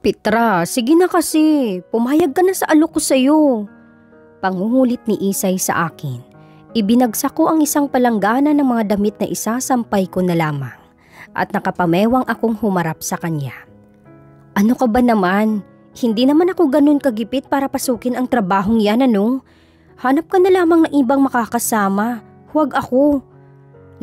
Petra, sige na kasi. Pumayag ka na sa alok ko sa'yo. Pangungulit ni Isay sa akin. Ibinagsak ko ang isang palanggana ng mga damit na isasampay ko na lamang. At nakapamewang akong humarap sa kanya. Ano ka ba naman? Hindi naman ako ganun kagipit para pasukin ang trabahong yan, ano? Hanap ka na lamang ng ibang makakasama. Huwag ako.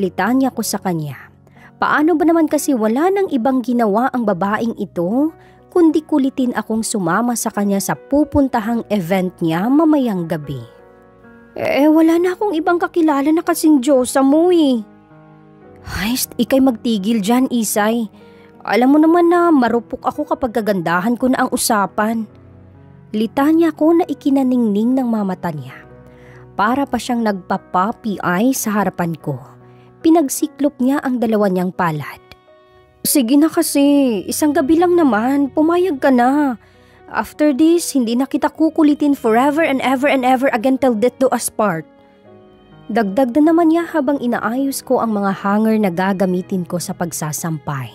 Litanya ko sa kanya. Paano ba naman kasi wala nang ibang ginawa ang babaeng ito, kundi kulitin akong sumama sa kanya sa pupuntahang event niya mamayang gabi. Wala na akong ibang kakilala na kasing Diyosa mo eh. Haist, ikay magtigil dyan, Isay. Alam mo naman na marupok ako kapag kagandahan ko na ang usapan. Litanya ko na ikinaningning ng mamata niya. Para pa siyang nagpa-puppy eye sa harapan ko. Pinagsiklop niya ang dalawa niyang palad. Sige na kasi, isang gabi lang naman, pumayag ka na. After this, hindi na kita kukulitin forever and ever again till death do us part. Dagdag na naman niya habang inaayos ko ang mga hanger na gagamitin ko sa pagsasampay.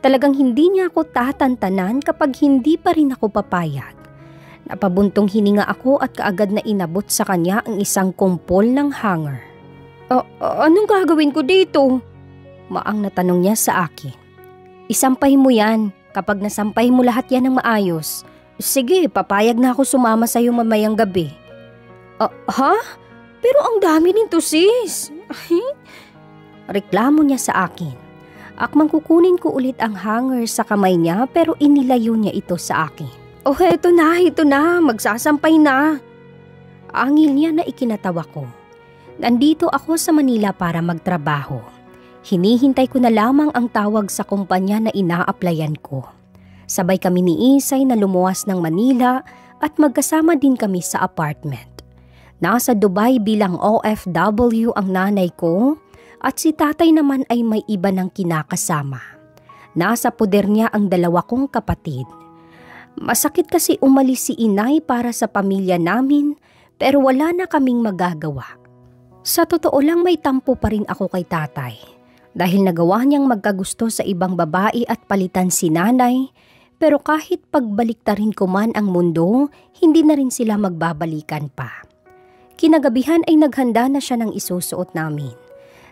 Talagang hindi niya ako tatantanan kapag hindi pa rin ako papayag. Napabuntong hininga ako at kaagad na inabot sa kanya ang isang kumpol ng hanger. Anong gagawin ko dito? Maang na tanong niya sa akin. Isampay mo yan. Kapag nasampay mo lahat yan ng maayos. Sige, papayag na ako sumama sa'yo mamayang gabi. Ha? Pero ang dami nito, sis. Reklamo niya sa akin. Akmang kukunin ko ulit ang hanger sa kamay niya pero inilayo niya ito sa akin. Heto na. Magsasampay na. Angil niya na ikinatawa ko. Nandito ako sa Manila para magtrabaho. Hinihintay ko na lamang ang tawag sa kumpanya na ina-applyan ko. Sabay kami ni Isay na lumuwas ng Manila at magkasama din kami sa apartment. Nasa Dubai bilang OFW ang nanay ko at si tatay naman ay may iba ng kinakasama. Nasa puder niya ang dalawa kong kapatid. Masakit kasi umalis si inay para sa pamilya namin pero wala na kaming magagawa. Sa totoo lang may tampo pa rin ako kay tatay. Dahil nagawa niyang magkagusto sa ibang babae at palitan si nanay, pero kahit pagbaliktarin ko man ang mundo, hindi na rin sila magbabalikan pa. Kinagabihan ay naghanda na siya ng isusuot namin.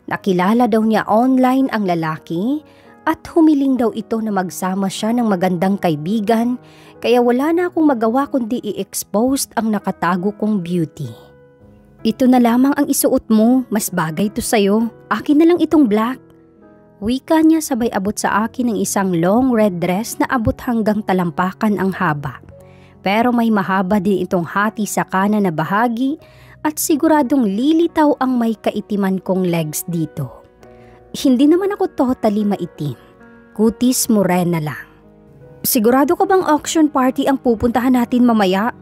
Nakilala daw niya online ang lalaki at humiling daw ito na magsama siya ng magandang kaibigan, kaya wala na akong magawa kundi i-expose ang nakatago kong beauty. Ito na lamang ang isuot mo, mas bagay to sa'yo. Akin na lang itong black. Wika niya sabay abot sa akin ng isang long red dress na abot hanggang talampakan ang haba. Pero may mahaba din itong hati sa kanan na bahagi at siguradong lilitaw ang may kaitiman kong legs dito. Hindi naman ako totally maitim. Kutis morena lang. Sigurado ka bang auction party ang pupuntahan natin mamaya?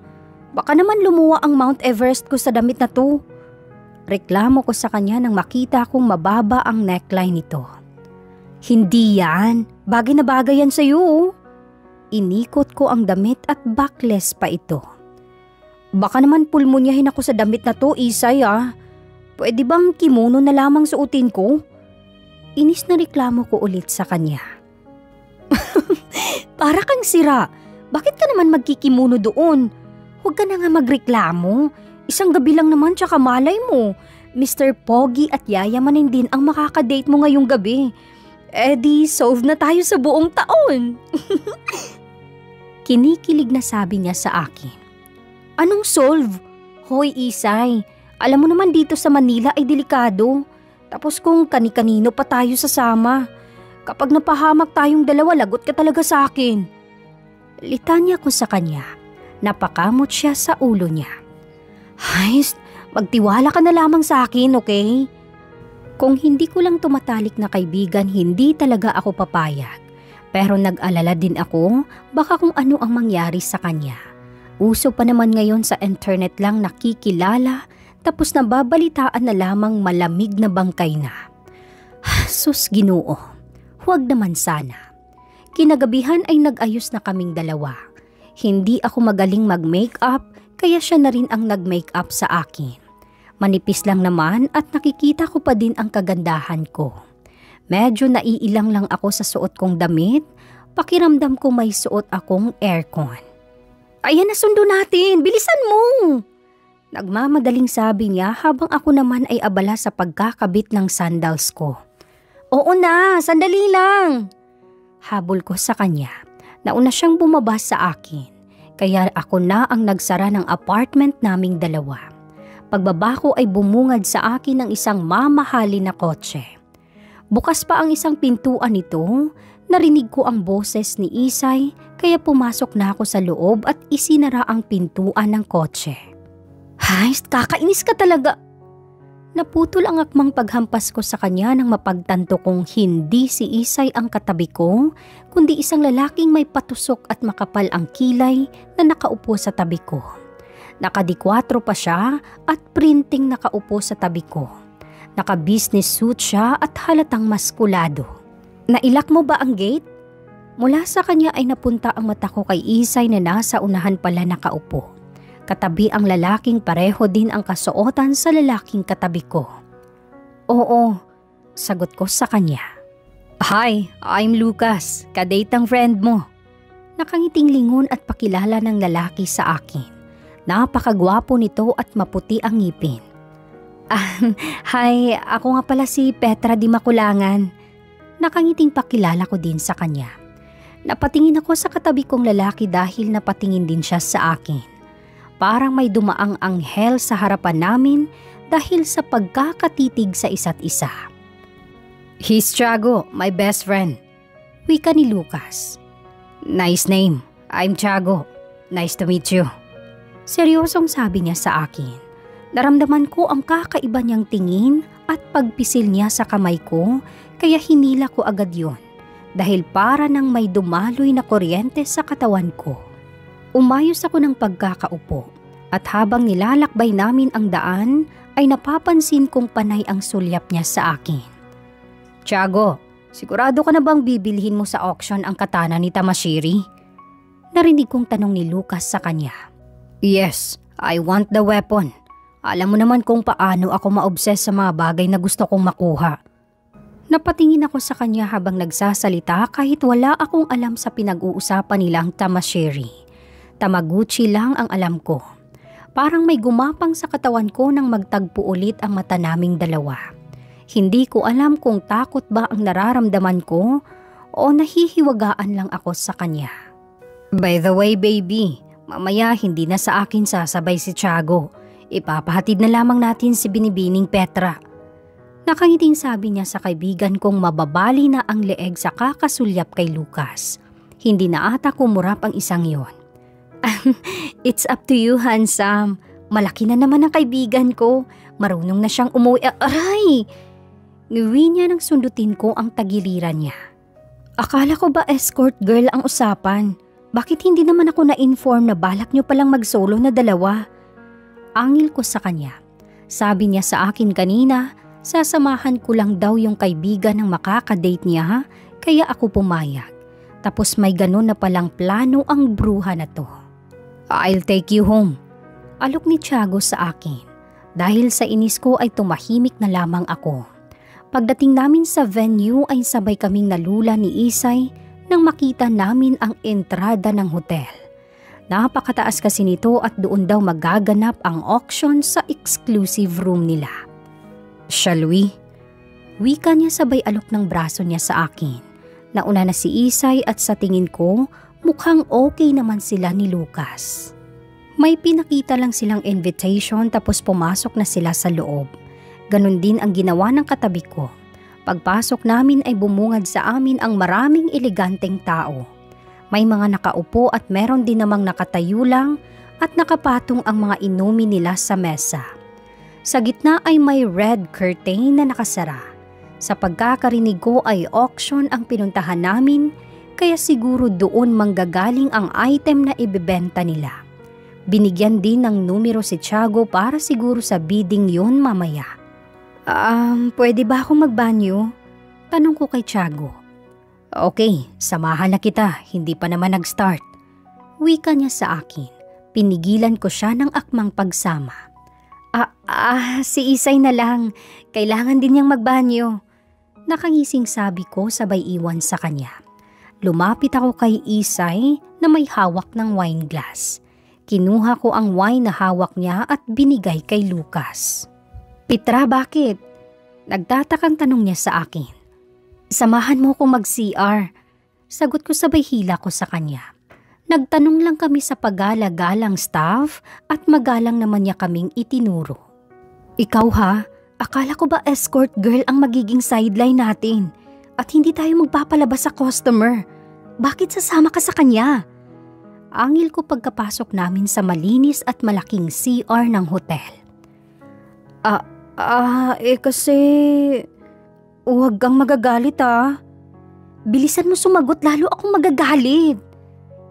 Baka naman lumuwa ang Mount Everest ko sa damit na to. Reklamo ko sa kanya nang makita kong mababa ang neckline nito. Hindi yan. Bagay na bagay yan sa'yo. Inikot ko ang damit at backless pa ito. Baka naman pulmonyahin ako sa damit na to, Isay ah. Pwede bang kimono na lamang suotin ko? Inis na reklamo ko ulit sa kanya. Para kang sira. Bakit ka naman magkikimuno doon? Huwag ka na nga magreklamo. Isang gabi lang naman tsaka malay mo. Mr. Pogi at yayamanin din ang makakadate mo ngayong gabi. Di solve na tayo sa buong taon. Kinikilig na sabi niya sa akin. Anong solve? Hoy Isay, alam mo naman dito sa Manila ay delikado. Tapos kung kani-kanino pa tayo sasama. Kapag napahamak tayong dalawa, lagot ka talaga sa akin. Litanya ko sa kanya. Napakamot siya sa ulo niya. Haist, magtiwala ka na lamang sa akin, okay? Kung hindi ko lang tumatalik na kaibigan, hindi talaga ako papayag. Pero nag-alala din ako, baka kung ano ang mangyari sa kanya. Uso pa naman ngayon sa internet lang nakikilala, tapos nababalitaan na lamang malamig na bangkay na. Sus Ginoo, huwag naman sana. Kinagabihan ay nag-ayos na kaming dalawa. Hindi ako magaling mag-makeup, kaya siya na rin ang nag-makeup sa akin. Manipis lang naman at nakikita ko pa din ang kagandahan ko. Medyo naiilang lang ako sa suot kong damit, Pakiramdam ko may suot akong aircon. Ayan na, sundo natin, bilisan mo! Nagmamadaling sabi niya habang ako naman ay abala sa pagkakabit ng sandals ko. Oo na, sandali lang! Habol ko sa kanya. Nauna siyang bumaba sa akin, kaya ako na ang nagsara ng apartment naming dalawa. Pagbaba ko ay bumungad sa akin ng isang mamahalin na kotse. Bukas pa ang isang pintuan nito, narinig ko ang boses ni Isay kaya pumasok na ako sa loob at isinara ang pintuan ng kotse. Hay, kakainis ka talaga! Naputol ang akmang paghampas ko sa kanya nang mapagtanto kong hindi si Isay ang katabi ko, kundi isang lalaking may patusok at makapal ang kilay na nakaupo sa tabi ko. Nakadikwatro pa siya at printing nakaupo sa tabi ko. Naka-business suit siya at halatang maskulado. Nailak mo ba ang gate? Mula sa kanya ay napunta ang mata ko kay Isay na nasa unahan pala nakaupo. Katabi ang lalaking pareho din ang kasuotan sa lalaking katabi ko. Oo, sagot ko sa kanya. Hi, I'm Lucas, kadate ang friend mo. Nakangiting lingon at pakilala ng lalaki sa akin. Napakagwapo nito at maputi ang ngipin. Hi, ako nga pala si Petra Di Makulangan. Nakangiting pakilala ko din sa kanya. Napatingin ako sa katabi kong lalaki dahil napatingin din siya sa akin. Parang may dumaang anghel sa harapan namin dahil sa pagkakatitig sa isa't isa. He's Tiago, my best friend. Wika ni Lucas. Nice name, I'm Tiago. Nice to meet you. Seryosong sabi niya sa akin. Naramdaman ko ang kakaiba niyang tingin at pagpisil niya sa kamay ko kaya hinila ko agad yon dahil para nang may dumaloy na kuryente sa katawan ko. Umayos ako ng pagkakaupo at habang nilalakbay namin ang daan ay napapansin kong panay ang sulyap niya sa akin. Tiago, sigurado ka na bang bibilhin mo sa auction ang katana ni Tamashiri? Narinig kong tanong ni Lucas sa kanya. Yes, I want the weapon. Alam mo naman kung paano ako ma-obsess sa mga bagay na gusto kong makuha. Napatingin ako sa kanya habang nagsasalita kahit wala akong alam sa pinag-uusapan nilang Tamashiri. Tamaguchi lang ang alam ko. Parang may gumapang sa katawan ko nang magtagpo ulit ang mata naming dalawa. Hindi ko alam kung takot ba ang nararamdaman ko o nahihiwagaan lang ako sa kanya. By the way baby, mamaya hindi na sa akin sasabay si Tiago. Ipapahatid na lamang natin si Binibining Petra. Nakangiting sabi niya sa kaibigan kong mababali na ang leeg sa kakasulyap kay Lucas. Hindi na ata kumurap ang isang yon. It's up to you, handsome. Malaki na naman ang kaibigan ko. Marunong na siyang umuwi. Aray! Niwi niya nang sundutin ko ang tagiliran niya. Akala ko ba escort girl ang usapan? Bakit hindi naman ako na-inform na balak niyo palang mag-solo na dalawa? Angil ko sa kanya. Sabi niya sa akin kanina, sasamahan ko lang daw yung kaibigan ng makakadate niya, kaya ako pumayag. Tapos may ganun na palang plano ang bruha na to. I'll take you home. Alok ni Tiago sa akin. Dahil sa inis ko ay tumahimik na lamang ako. Pagdating namin sa venue ay sabay kaming nalula ni Isay nang makita namin ang entrada ng hotel. Napakataas kasi nito at doon daw magaganap ang auction sa exclusive room nila. Shall we? Wika niya sabay alok ng braso niya sa akin. Nauna na si Isay at sa tingin ko, mukhang okay naman sila ni Lucas. May pinakita lang silang invitation tapos pumasok na sila sa loob. Ganon din ang ginawa ng katabi ko. Pagpasok namin ay bumungad sa amin ang maraming eleganteng tao. May mga nakaupo at meron din namang nakatayo lang at nakapatong ang mga inumin nila sa mesa. Sa gitna ay may red curtain na nakasara. Sa pagkakarinig ko ay auction ang pinuntahan namin kaya siguro doon manggagaling ang item na ibebenta nila. Binigyan din ng numero si Tiago para siguro sa bidding yun mamaya. Pwede ba akong magbanyo? Tanong ko kay Tiago. Okay, samahan na kita, hindi pa naman nag-start. Wika niya sa akin. Pinigilan ko siya ng akmang pagsama. Si Isay na lang. Kailangan din niyang magbanyo. Nakangising sabi ko sabay iwan sa kanya. Lumapit ako kay Isay na may hawak ng wine glass. Kinuha ko ang wine na hawak niya at binigay kay Lucas. Petra, bakit? Nagtatakang tanong niya sa akin. Samahan mo kong mag-CR. Sagot ko sabay hila ko sa kanya. Nagtanong lang kami sa pagala-galang staff at magalang naman niya kaming itinuro. Ikaw ha, akala ko ba escort girl ang magiging sideline natin at hindi tayo magpapalabas sa customer? Bakit sasama ka sa kanya? Angil ko pagkapasok namin sa malinis at malaking CR ng hotel. Kasi huwag kang magagalit ah. Bilisan mo sumagot, lalo akong magagalit.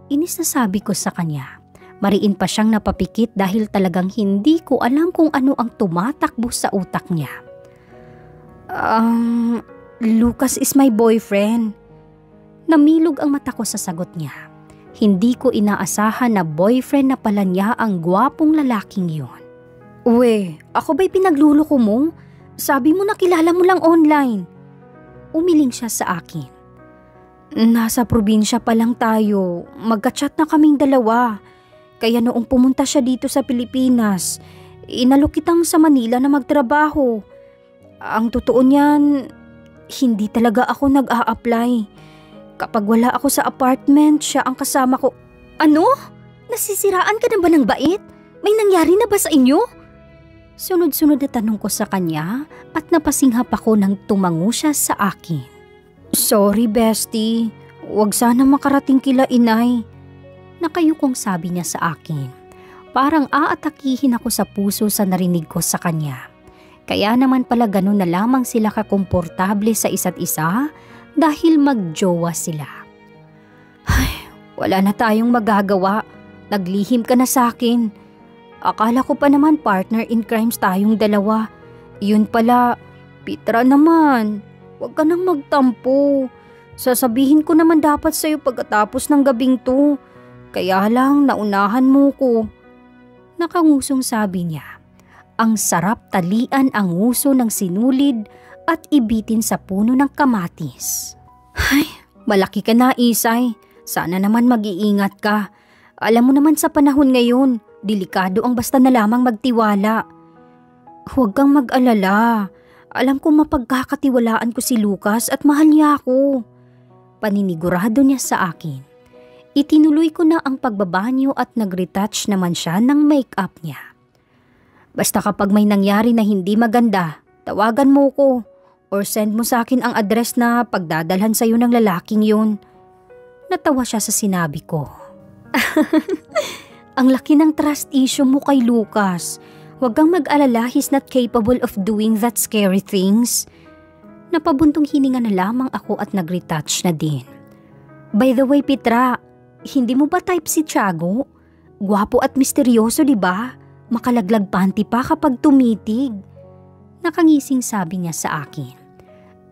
Inis na sabi ko sa kanya. Mariin pa siyang napapikit dahil talagang hindi ko alam kung ano ang tumatakbo sa utak niya. Lucas is my boyfriend. Namilog ang mata ko sa sagot niya. Hindi ko inaasahan na boyfriend na pala niya ang gwapong lalaking yun. Uwe, ako ba'y pinagluloko mo? Sabi mo na kilala mo lang online. Umiling siya sa akin. Nasa probinsya pa lang tayo. Magka-chat na kaming dalawa. Kaya noong pumunta siya dito sa Pilipinas, inalok kitang sa Manila na magtrabaho. Ang totoo niyan, hindi talaga ako nag-a-apply. Kapag wala ako sa apartment, siya ang kasama ko. Ano? Nasisiraan ka na ba ng bait? May nangyari na ba sa inyo? Sunod-sunod na tanong ko sa kanya at napasinghap ako nang tumango siya sa akin. Sorry bestie, wag sana makarating kila inay. Nakayukong sabi niya sa akin. Parang aatakihin ako sa puso sa narinig ko sa kanya. Kaya naman pala ganun na lamang sila kakomportable sa isa't isa dahil magjowa sila. Ay, wala na tayong magagawa. Naglihim ka na sa akin. Akala ko pa naman partner in crimes tayong dalawa. Yun pala, Petra naman. Huwag ka nang magtampo. Sasabihin ko naman dapat sa'yo pagkatapos ng gabing to. Kaya lang naunahan mo ko. Nakangusong sabi niya. Ang sarap talian ang nguso ng sinulid at ibitin sa puno ng kamatis. Ay, malaki ka na Isay. Sana naman mag-iingat ka. Alam mo naman sa panahon ngayon, delikado ang basta na lamang magtiwala. Huwag kang mag-alala. Alam ko mapagkakatiwalaan ko si Lucas at mahal niya ako. Paninigurado niya sa akin. Itinuloy ko na ang pagbabanyo at nag-retouch naman siya ng make-up niya. Basta kapag may nangyari na hindi maganda, tawagan mo ko or send mo sa akin ang address na pagdadalhan sa'yo ng lalaking yun. Natawa siya sa sinabi ko. Ang laki ng trust issue mo kay Lucas. Huwag kang mag-alala, he's not capable of doing that scary things. Napabuntong hininga na lamang ako at nag-retouch na din. By the way, Petra, hindi mo ba type si Tiago? Gwapo at misteryoso, di ba? Makalaglag panty pa kapag tumitig. Nakangising sabi niya sa akin.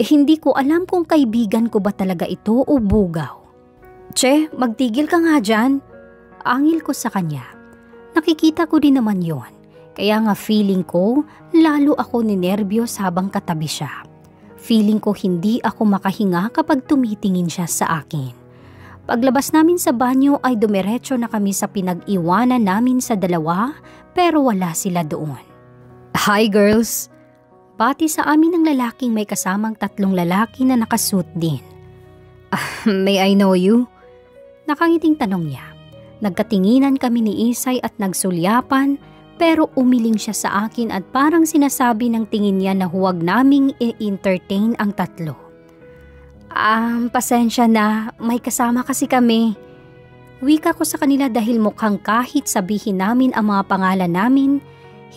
Hindi ko alam kung kaibigan ko ba talaga ito o bugaw. Che, magtigil ka nga dyan. Angil ko sa kanya. Nakikita ko din naman yon. Kaya nga feeling ko, lalo ako ninerbiyos habang katabi siya. Feeling ko hindi ako makahinga kapag tumitingin siya sa akin. Paglabas namin sa banyo ay dumiretso na kami sa pinag-iwanan namin sa dalawa pero wala sila doon. Hi girls! Pati sa amin ng lalaking may kasamang 3 lalaki na nakasuit din. May I know you? Nakangiting tanong niya. Nagkatinginan kami ni Isay at nagsulyapan pero umiling siya sa akin at parang sinasabi ng tingin niya na huwag naming i-entertain ang 3. Pasensya na, may kasama kasi kami. Wika ko sa kanila dahil mukhang kahit sabihin namin ang mga pangalan namin,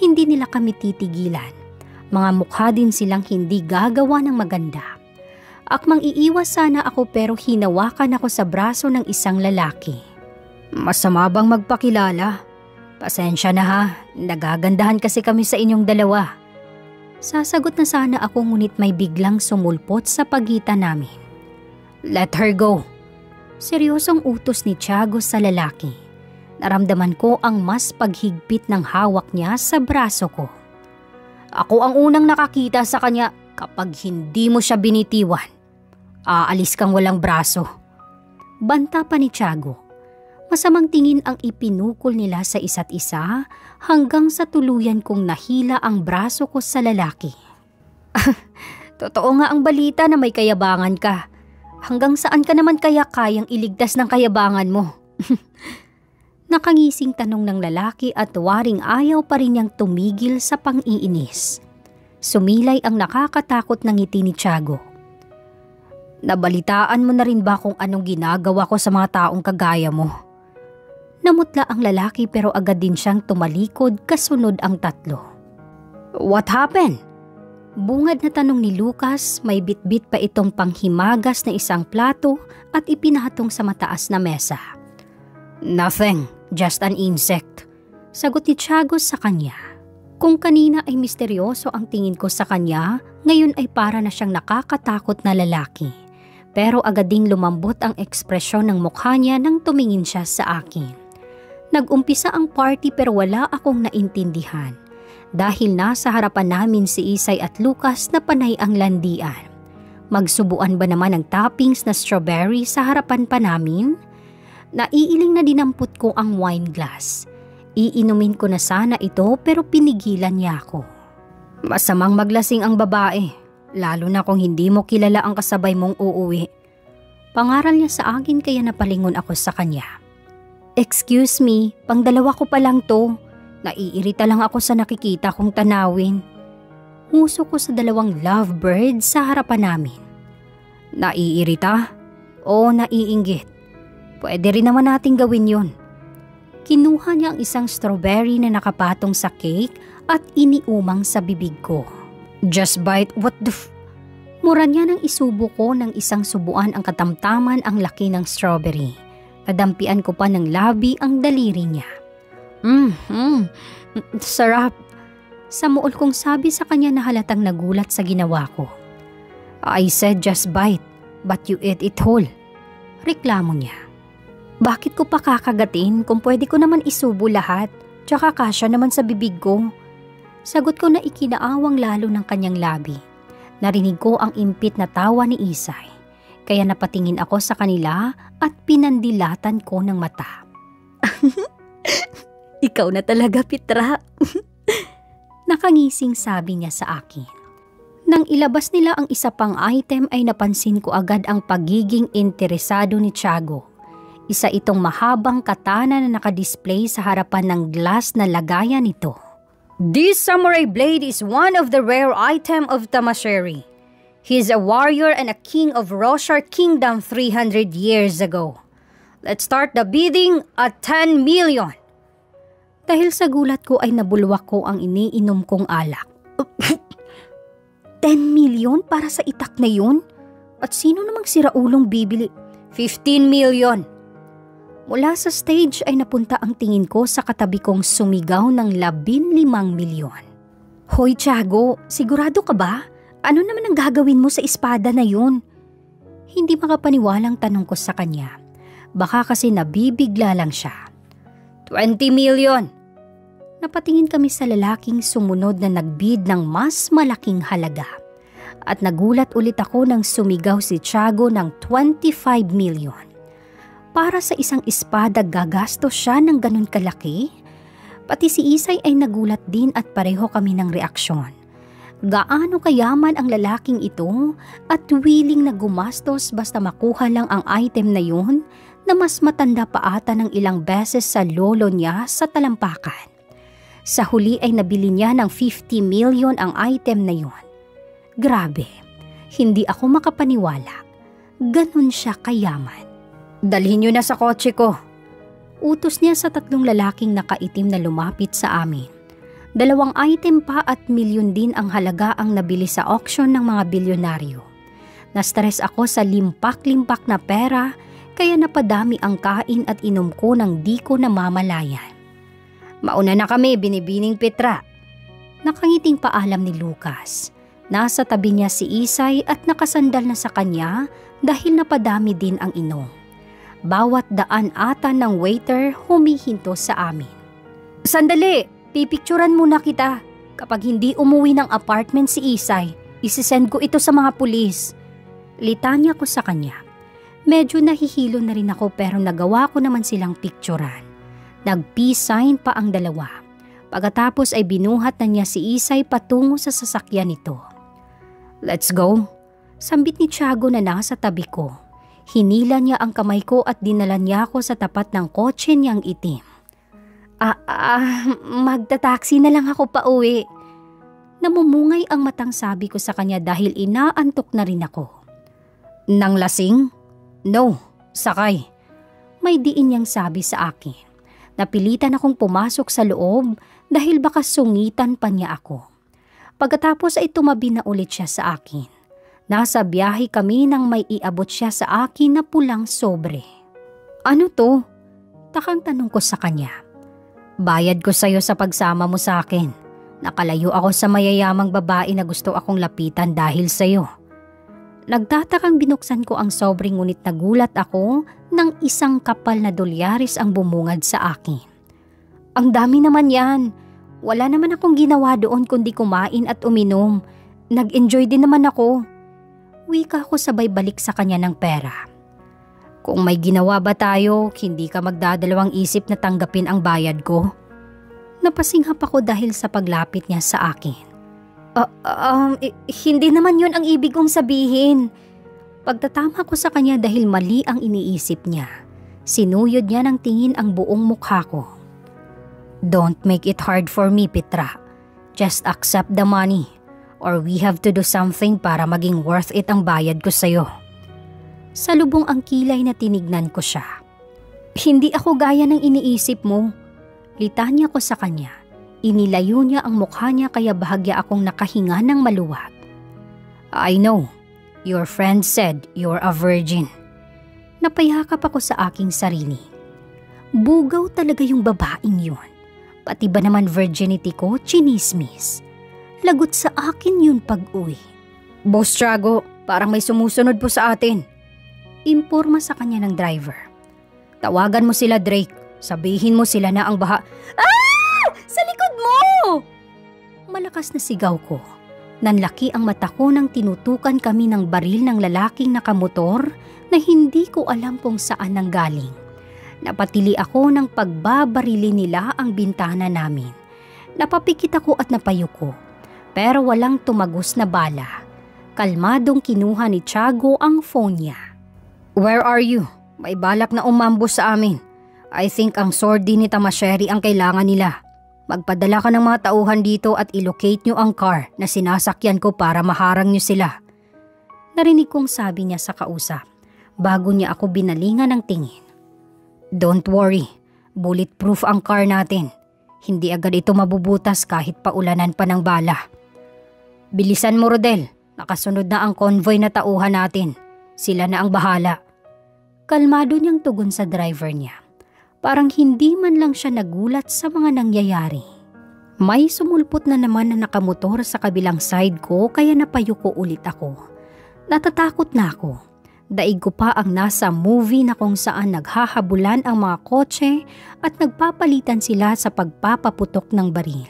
hindi nila kami titigilan. Mga mukha din silang hindi gagawa ng maganda. Akmang iiwas sana ako pero hinawakan ako sa braso ng isang lalaki. Masama bang magpakilala? Pasensya na ha, nagagandahan kasi kami sa inyong dalawa. Sasagot na sana ako ngunit may biglang sumulpot sa pagitan namin. Let her go. Seryosong utos ni Tiago sa lalaki. Naramdaman ko ang mas paghigpit ng hawak niya sa braso ko. Ako ang unang nakakita sa kanya kapag hindi mo siya binitiwan. Aalis kang walang braso. Banta pa ni Tiago. Masamang tingin ang ipinukol nila sa isa't isa hanggang sa tuluyan kong nahila ang braso ko sa lalaki. Totoo nga ang balita na may kayabangan ka. Hanggang saan ka naman kaya kayang iligtas ng kayabangan mo? Nakangising tanong ng lalaki at waring ayaw pa rin niyang tumigil sa pang-iinis. Sumilay ang nakakatakot na ngiti ni Tiago. Nabalitaan mo na rin ba kung anong ginagawa ko sa mga taong kagaya mo? Namutla ang lalaki pero agad din siyang tumalikod kasunod ang tatlo. What happened? Bungad na tanong ni Lucas, may bitbit pa itong panghimagas na isang plato at ipinahatong sa mataas na mesa. Nothing, just an insect. Sagot ni Tiago sa kanya. Kung kanina ay misteryoso ang tingin ko sa kanya, ngayon ay para na siyang nakakatakot na lalaki. Pero agad ding lumambot ang ekspresyon ng mukha niya nang tumingin siya sa akin. Nag-umpisa ang party pero wala akong naintindihan. Dahil nasa harapan namin si Isay at Lucas na panay ang landian. Magsubuan ba naman ng toppings na strawberry sa harapan pa namin? Naiiling na dinampot ko ang wine glass. Iinumin ko na sana ito pero pinigilan niya ako. Masamang maglasing ang babae, lalo na kung hindi mo kilala ang kasabay mong uuwi. Pangaral niya sa akin kaya napalingon ako sa kanya. Excuse me, pangdalawa ko pa lang to. Naiirita lang ako sa nakikita kong tanawin. Nguso ko sa dalawang lovebird sa harapan namin. Naiirita? O naiinggit? Pwede rin naman natin gawin yon. Kinuha niya ang isang strawberry na nakapatong sa cake at iniumang sa bibig ko. Just bite, what the Mura niya nang isubo ko ng isang subuan ang katamtaman ang laki ng strawberry. Nadampian ko pa ng labi ang daliri niya. Sarap. Sa muol kong sabi sa kanya na halatang nagulat sa ginawa ko. I said just bite, but you ate it whole. Reklamo niya. Bakit ko pa kakagatin kung pwede ko naman isubo lahat, tsaka kasya naman sa bibig ko? Sagot ko na ikinaawang lalo ng kanyang labi. Narinig ko ang impit na tawa ni Isay, kaya napatingin ako sa kanila at pinandilatan ko ng mata. Ikaw na talaga, Petra. Nakangising sabi niya sa akin. Nang ilabas nila ang isa pang item ay napansin ko agad ang pagiging interesado ni Tiago. Isa itong mahabang katana na nakadisplay sa harapan ng glass na lagayan nito. This samurai blade is one of the rare item of Tamasheri. He is a warrior and a king of Roshar Kingdom 300 years ago. Let's start the bidding at 10 million. Dahil sa gulat ko ay nabulwak ko ang iniinom kong alak. 10 million para sa itak na yun? At sino namang siraulong bibili? 15 million. Mula sa stage ay napunta ang tingin ko sa katabi kong sumigaw ng 15 milyon. Hoy Tiago, sigurado ka ba? Ano naman ang gagawin mo sa espada na yun? Hindi makapaniwalang tanong ko sa kanya. Baka kasi nabibigla lang siya. 20 million. Napatingin kami sa lalaking sumunod na nagbid ng mas malaking halaga. At nagulat ulit ako nang sumigaw si Tiago ng 25 million. Para sa isang espada gagastos siya ng ganun kalaki? Pati si Isay ay nagulat din at pareho kami ng reaksyon. Gaano kayaman ang lalaking ito at willing na gumastos basta makuha lang ang item na yun na mas matanda pa ata ng ilang beses sa lolo niya sa talampakan. Sa huli ay nabili niya ng 50 million ang item na yun. Grabe, hindi ako makapaniwala. Ganun siya kayaman. Dalhin niyo na sa kotse ko. Utos niya sa tatlong lalaking nakaitim na lumapit sa amin. 2 item pa at milyon din ang halaga ang nabili sa auction ng mga bilyonaryo. Na-stress ako sa limpak-limpak na pera kaya napadami ang kain at inom ko ng di ko namamalayan. Mauna na kami, binibining Petra. Nakangiting paalam ni Lucas. Nasa tabi niya si Isay at nakasandal na sa kanya dahil napadami din ang inom. Bawat daan ata ng waiter humihinto sa amin. Sandali, pipicturan muna kita. Kapag hindi umuwi ng apartment si Isay, isisend ko ito sa mga pulis. Litanya ko sa kanya. Medyo nahihilo na rin ako pero nagawa ko naman silang picturan. Nag-peace sign pa ang dalawa. Pagkatapos ay binuhat na niya si Isay patungo sa sasakyan nito. "Let's go." Sambit ni Tiago na nasa tabi ko. Hinila niya ang kamay ko at dinala niya ako sa tapat ng kotse niyang itim. Magta-taxi na lang ako pa uwi." Namumungay ang matang sabi ko sa kanya dahil inaantok na rin ako. "Nang lasing? No, sakay." May diin niyang sabi sa akin. Napilitan akong pumasok sa loob dahil baka sungitan pa niya ako. Pagkatapos ay tumabi na ulit siya sa akin. Nasa biyahe kami nang may iabot siya sa akin na pulang sobre. "Ano to?" Takang tanong ko sa kanya. "Bayad ko sa'yo sa pagsama mo sa akin. Nakalayo ako sa mayayamang babae na gusto akong lapitan dahil sa'yo." Nagtatakang binuksan ko ang sobre ngunit nagulat ako nang isang kapal na dolyares ang bumungad sa akin. "Ang dami naman yan. Wala naman akong ginawa doon kundi kumain at uminom. Nag-enjoy din naman ako." Wika ko sabay balik sa kanya ng pera. "Kung may ginawa ba tayo, hindi ka magdadalawang isip na tanggapin ang bayad ko?" Napasinghap ako dahil sa paglapit niya sa akin. Hindi naman yun ang ibig kong sabihin." Pagtatama ko sa kanya dahil mali ang iniisip niya. Sinuyod niya ng tingin ang buong mukha ko. "Don't make it hard for me, Petra. Just accept the money or we have to do something para maging worth it ang bayad ko sa'yo." Salubong ang kilay na tinignan ko siya. "Hindi ako gaya ng iniisip mo." Litanya ko sa kanya. Inilayo niya ang mukha niya kaya bahagya akong nakahinga ng maluwag. "I know. Your friend said you're a virgin." Napayakap ako sa aking sarili. Bugaw talaga yung babaeng yun. Pati ba naman virginity ko, chinismis. Lagot sa akin yun pag-uwi. "Boss Tiago, parang may sumusunod po sa atin." Imporma sa kanya ng driver. "Tawagan mo sila, Drake. Sabihin mo sila na ang Sa likod mo!" Malakas na sigaw ko. Nanlaki ang mata ko nang tinutukan kami ng baril ng lalaking nakamotor na hindi ko alam kung saan nanggaling. Napatili ako ng pagbabarili nila ang bintana namin. Napapikit ako at napayuko. Pero walang tumagos na bala. Kalmadong kinuha ni Tiago ang phone niya. "Where are you? May balak na umambos sa amin. I think ang sword din ni Tamasheri ang kailangan nila. Magpadala ka ng mga tauhan dito at ilocate nyo ang car na sinasakyan ko para maharang nyo sila." Narinig kong sabi niya sa kausap bago niya ako binalingan ng tingin. "Don't worry, bulletproof ang car natin. Hindi agad ito mabubutas kahit paulanan pa ng bala. Bilisan mo, Rodel, nakasunod na ang convoy na tauhan natin. Sila na ang bahala." Kalmado niyang tugon sa driver niya. Parang hindi man lang siya nagulat sa mga nangyayari. May sumulpot na naman na nakamotor sa kabilang side ko kaya napayuko ulit ako. Natatakot na ako. Daig ko pa ang nasa movie na kung saan naghahabulan ang mga kotse at nagpapalitan sila sa pagpapaputok ng baril.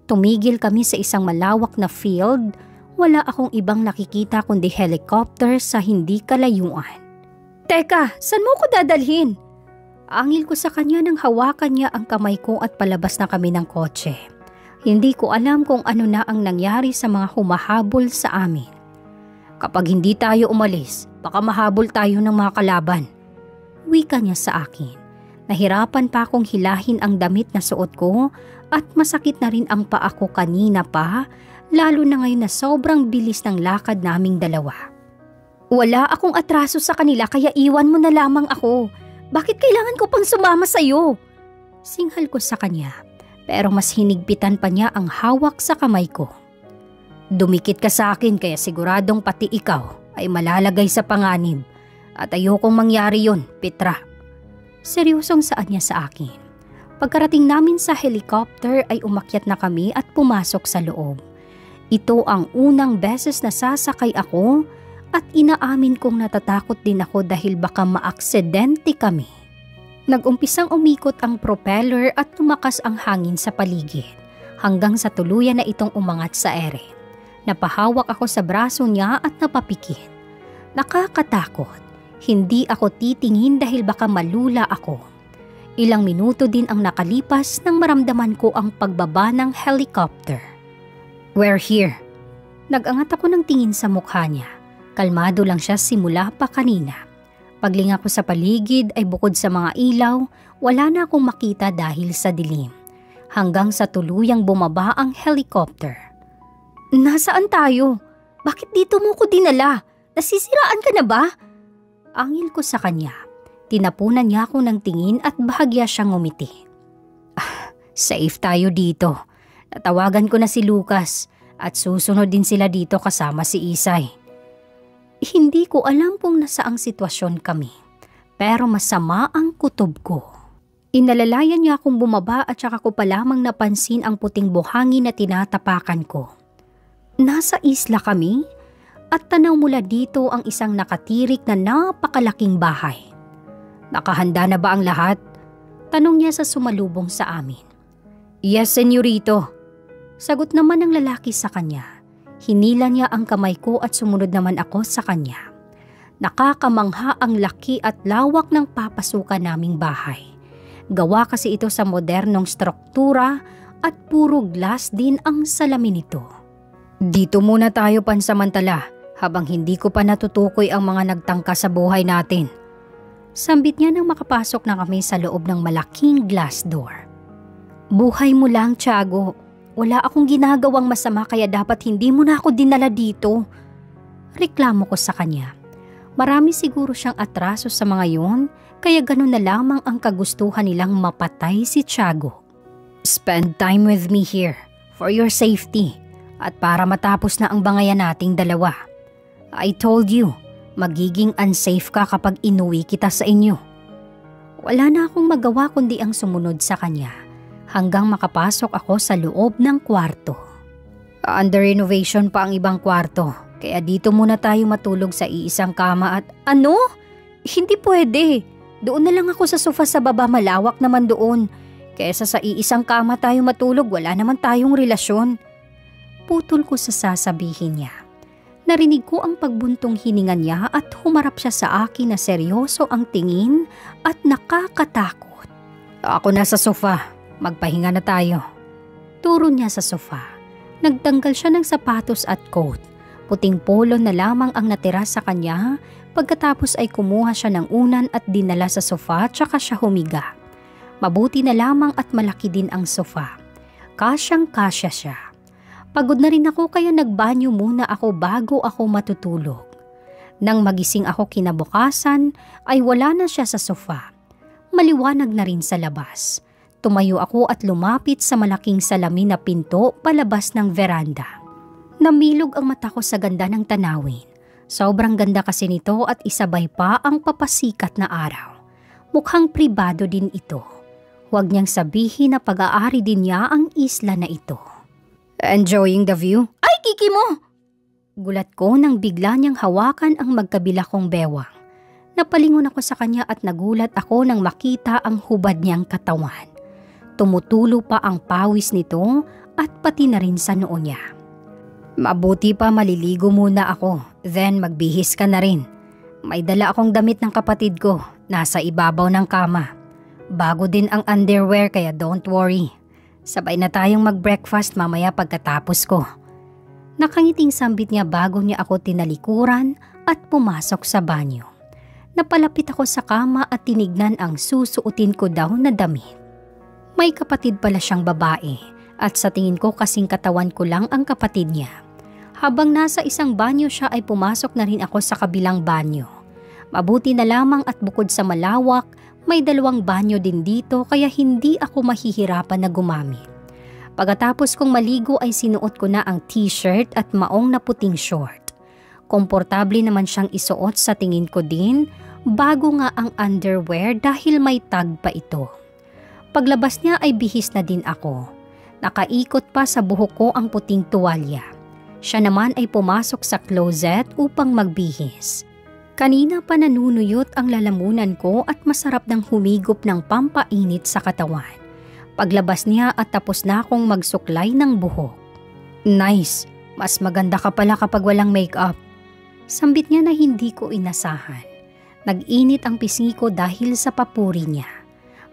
Tumigil kami sa isang malawak na field. Wala akong ibang nakikita kundi helicopter sa hindi kalayuan. "Teka, saan mo ko dadalhin?" Angil ko sa kanya nang hawakan niya ang kamay ko at palabas na kami ng kotse. Hindi ko alam kung ano na ang nangyari sa mga humahabol sa amin. "Kapag hindi tayo umalis, baka mahabol tayo ng mga kalaban." Wika niya sa akin. Nahirapan pa akong hilahin ang damit na suot ko at masakit na rin ang paa ko kanina pa, lalo na ngayon na sobrang bilis ng lakad naming dalawa. "Wala akong atraso sa kanila kaya iwan mo na lamang ako. Bakit kailangan ko pang sumama sa'yo?" Singhal ko sa kanya, pero mas hinigpitan pa niya ang hawak sa kamay ko. "Dumikit ka sa akin kaya siguradong pati ikaw ay malalagay sa panganib. At ayokong mangyari yon, Petra." Seryosong saan niya sa akin. Pagkarating namin sa helicopter ay umakyat na kami at pumasok sa loob. Ito ang unang beses na sasakay ako. At inaamin kong natatakot din ako dahil baka maaksidente kami. Nag-umpisang umikot ang propeller at tumakas ang hangin sa paligid hanggang sa tuluyan na itong umangat sa ere. Napahawak ako sa braso niya at napapikit. Nakakatakot. Hindi ako titingin dahil baka malula ako. Ilang minuto din ang nakalipas nang maramdaman ko ang pagbaba ng helicopter. "We're here." Nag-angat ako ng tingin sa mukha niya. Kalmado lang siya simula pa kanina. Paglinga ko sa paligid ay bukod sa mga ilaw, wala na akong makita dahil sa dilim. Hanggang sa tuluyang bumaba ang helicopter. "Nasaan tayo? Bakit dito mo ko dinala? Nasisiraan ka na ba?" Angil ko sa kanya. Tinapunan niya ako ng tingin at bahagya siyang ngumiti. Safe tayo dito. Natawagan ko na si Lucas at susunod din sila dito kasama si Isay." Hindi ko alam kung nasaang sitwasyon kami, pero masama ang kutob ko. Inalalayan niya akong bumaba at saka ko pa lamang napansin ang puting buhangin na tinatapakan ko. Nasa isla kami at tanaw mula dito ang isang nakatirik na napakalaking bahay. "Nakahanda na ba ang lahat?" Tanong niya sa sumalubong sa amin. "Yes, senyorito." Sagot naman ng lalaki sa kanya. Hinila niya ang kamay ko at sumunod naman ako sa kanya. Nakakamangha ang laki at lawak ng papasukan naming bahay. Gawa kasi ito sa modernong struktura at puro glass din ang salamin nito. "Dito muna tayo pansamantala habang hindi ko pa natutukoy ang mga nagtangka sa buhay natin." Sambit niya nang makapasok na kami sa loob ng malaking glass door. "Buhay mo lang, Tiago. Wala akong ginagawang masama kaya dapat hindi mo na ako dinala dito." Reklamo ko sa kanya. Marami siguro siyang atraso sa mga yun, kaya ganun na lamang ang kagustuhan nilang mapatay si Tiago. "Spend time with me here for your safety at para matapos na ang bangayan nating dalawa. I told you, magiging unsafe ka kapag inuwi kita sa inyo." Wala na akong magawa kundi ang sumunod sa kanya hanggang makapasok ako sa loob ng kwarto. Under renovation pa ang ibang kwarto, kaya dito muna tayo matulog sa iisang kama at... "Ano? Hindi pwede. Doon na lang ako sa sofa sa baba, malawak naman doon. Kaysa sa iisang kama tayo matulog, wala naman tayong relasyon." Putol ko sa sasabihin niya. Narinig ko ang pagbuntong hininga niya at humarap siya sa akin na seryoso ang tingin at nakakatakot. "Ako na sa sofa. Magpahinga na tayo." Turo niya sa sofa. Nagtanggal siya ng sapatos at coat. Puting polo na lamang ang natira sa kanya. Pagkatapos ay kumuha siya ng unan at dinala sa sofa tsaka siya humiga. Mabuti na lamang at malaki din ang sofa. Kasyang-kasya siya. Pagod na rin ako kaya nagbanyo muna ako bago ako matutulog. Nang magising ako kinabukasan ay wala na siya sa sofa. Maliwanag na rin sa labas. Tumayo ako at lumapit sa malaking salamin na pinto palabas ng veranda. Namilog ang mata ko sa ganda ng tanawin. Sobrang ganda kasi nito at isabay pa ang papasikat na araw. Mukhang pribado din ito. Huwag niyang sabihin na pag-aari din niya ang isla na ito. "Enjoying the view?" "Ay, kiki mo!" Gulat ko nang bigla niyang hawakan ang magkabila kong bewang. Napalingon ako sa kanya at nagulat ako nang makita ang hubad niyang katawan. Tumutulo pa ang pawis nito at pati na rin sa noo niya. "Mabuti pa maliligo muna ako, then magbihis ka na rin. May dala akong damit ng kapatid ko, nasa ibabaw ng kama. Bago din ang underwear kaya don't worry. Sabay na tayong mag-breakfast mamaya pagkatapos ko." Nakangiting sambit niya bago niya ako tinalikuran at pumasok sa banyo. Napalapit ako sa kama at tinignan ang susuotin ko daw na damit. May kapatid pala siyang babae at sa tingin ko kasing katawan ko lang ang kapatid niya. Habang nasa isang banyo siya ay pumasok na rin ako sa kabilang banyo. Mabuti na lamang at bukod sa malawak, may 2 banyo din dito kaya hindi ako mahihirapan na gumamit. Pagkatapos kong maligo ay sinuot ko na ang t-shirt at maong na puting short. Komportable naman siyang isuot sa tingin ko din, bago nga ang underwear dahil may tag pa ito. Paglabas niya ay bihis na din ako. Nakaikot pa sa buhok ko ang puting tuwalya. Siya naman ay pumasok sa closet upang magbihis. Kanina pa nanunuyot ang lalamunan ko at masarap ng humigop ng pampainit sa katawan. Paglabas niya at tapos na akong magsuklay ng buhok. "Nice, mas maganda ka pala kapag walang makeup." Sambit niya na hindi ko inasahan. Nag-init ang pisngi ko dahil sa papuri niya.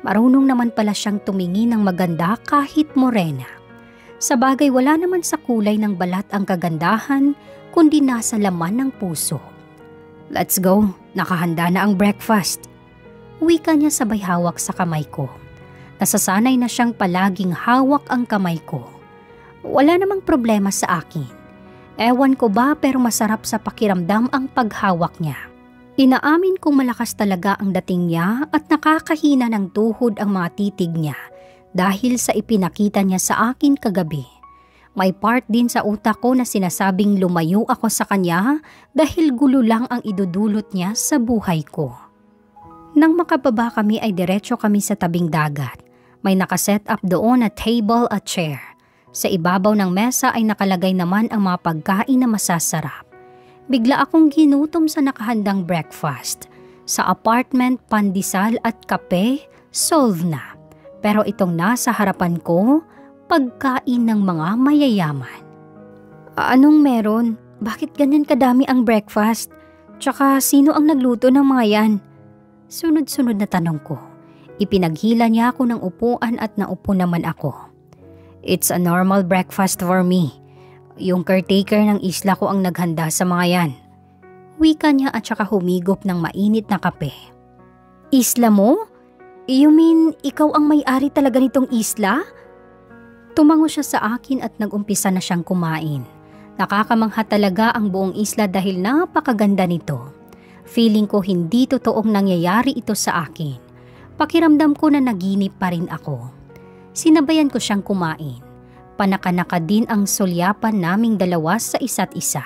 Marunong naman pala siyang tumingin ng maganda kahit morena. Sa bagay wala naman sa kulay ng balat ang kagandahan kundi nasa laman ng puso. Let's go, nakahanda na ang breakfast. Wika niya sabay hawak sa kamay ko. Nasasanay na siyang palaging hawak ang kamay ko. Wala namang problema sa akin. Ewan ko ba pero masarap sa pakiramdam ang paghawak niya. Inaamin kong malakas talaga ang dating niya at nakakahina ng tuhod ang mga titig niya dahil sa ipinakita niya sa akin kagabi. May part din sa utak ko na sinasabing lumayo ako sa kanya dahil gulo lang ang idudulot niya sa buhay ko. Nang makababa kami ay diretso kami sa tabing dagat. May nakaset up doon na table at chair. Sa ibabaw ng mesa ay nakalagay naman ang mga pagkain na masasarap. Bigla akong ginutom sa nakahandang breakfast. Sa apartment, pandesal at kape, solve na. Pero itong nasa harapan ko, pagkain ng mga mayayaman. Anong meron? Bakit ganyan kadami ang breakfast? Tsaka sino ang nagluto ng mga yan? Sunod-sunod na tanong ko. Ipinaghila niya ako ng upuan at naupo naman ako. It's a normal breakfast for me. Yung caretaker ng isla ko ang naghanda sa mga yan. Wika niya at saka humigop ng mainit na kape. Isla mo? You mean ikaw ang may-ari talaga nitong isla? Tumango siya sa akin at nag-umpisa na siyang kumain. Nakakamangha talaga ang buong isla dahil napakaganda nito. Feeling ko hindi totoong nangyayari ito sa akin. Pakiramdam ko na naginip pa rin ako. Sinabayan ko siyang kumain. Panaka-naka din ang sulyapan naming dalawa sa isa't isa.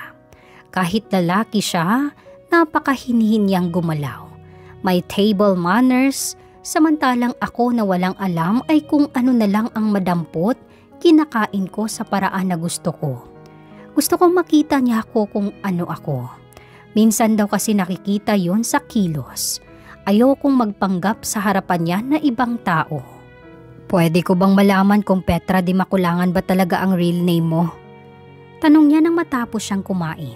Kahit lalaki siya, napakahinihin niyang gumalaw. May table manners, samantalang ako na walang alam ay kung ano na lang ang madampot, kinakain ko sa paraan na gusto ko. Gusto kong makita niya ako kung ano ako. Minsan daw kasi nakikita yon sa kilos. Ayokong magpanggap sa harapan niya na ibang tao. Pwede ko bang malaman kung Petra Di Makulangan ba talaga ang real name mo? Tanong niya nang matapos siyang kumain.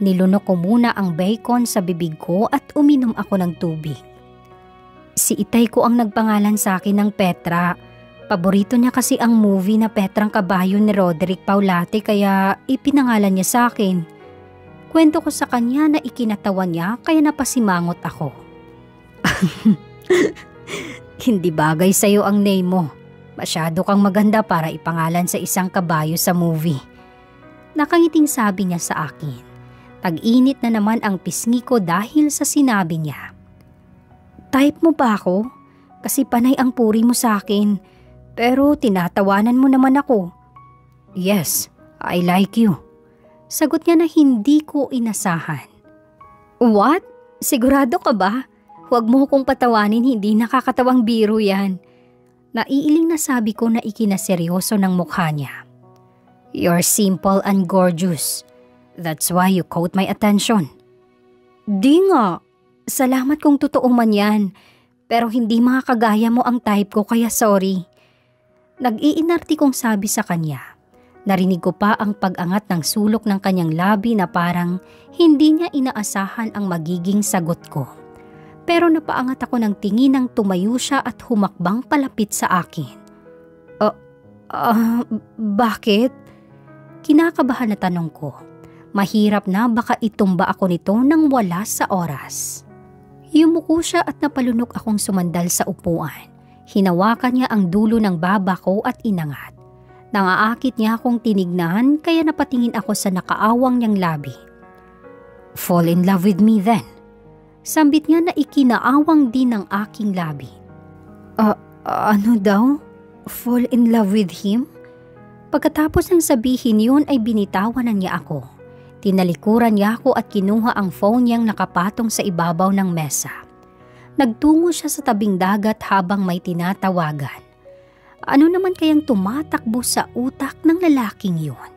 Nilunok ko muna ang bacon sa bibig ko at uminom ako ng tubig. Si Itay ko ang nagpangalan sa akin ng Petra. Paborito niya kasi ang movie na Petrang Kabayo ni Roderick Paulate kaya ipinangalan niya sa akin. Kwento ko sa kanya na ikinatawa niya kaya napasimangot ako. Hindi bagay sa'yo ang name mo. Masyado kang maganda para ipangalan sa isang kabayo sa movie. Nakangiting sabi niya sa akin. Tag-init na naman ang pisngi ko dahil sa sinabi niya. Type mo ba ako? Kasi panay ang puri mo sa akin. Pero tinatawanan mo naman ako. Yes, I like you. Sagot niya na hindi ko inasahan. What? Sigurado ka ba? Huwag mo kong patawanin, hindi nakakatawang biro yan. Naiiling na sabi ko na ikinaseryoso ng mukha niya. You're simple and gorgeous. That's why you caught my attention. Di nga. Salamat kung totoo man yan. Pero hindi mga kagaya mo ang type ko kaya sorry. Nag-iinarti kong sabi sa kanya. Narinig ko pa ang pag-angat ng sulok ng kanyang labi na parang hindi niya inaasahan ang magiging sagot ko. Pero napaangat ako ng tingin nang tumayo siya at humakbang palapit sa akin. Bakit? Kinakabahan na tanong ko. Mahirap na baka itumba ako nito nang wala sa oras. Yumuko siya at napalunok akong sumandal sa upuan. Hinawakan niya ang dulo ng baba ko at inangat. Nangaakit niya akong tinignan kaya napatingin ako sa nakaawang niyang labi. Fall in love with me then. Sambit niya na ikinaawang din ng aking labi. Ano daw? Fall in love with him? Pagkatapos ng sabihin yun ay binitawan niya ako. Tinalikuran niya ako at kinuha ang phone niyang nakapatong sa ibabaw ng mesa. Nagtungo siya sa tabing dagat habang may tinatawagan. Ano naman kayang tumatakbo sa utak ng lalaking yun?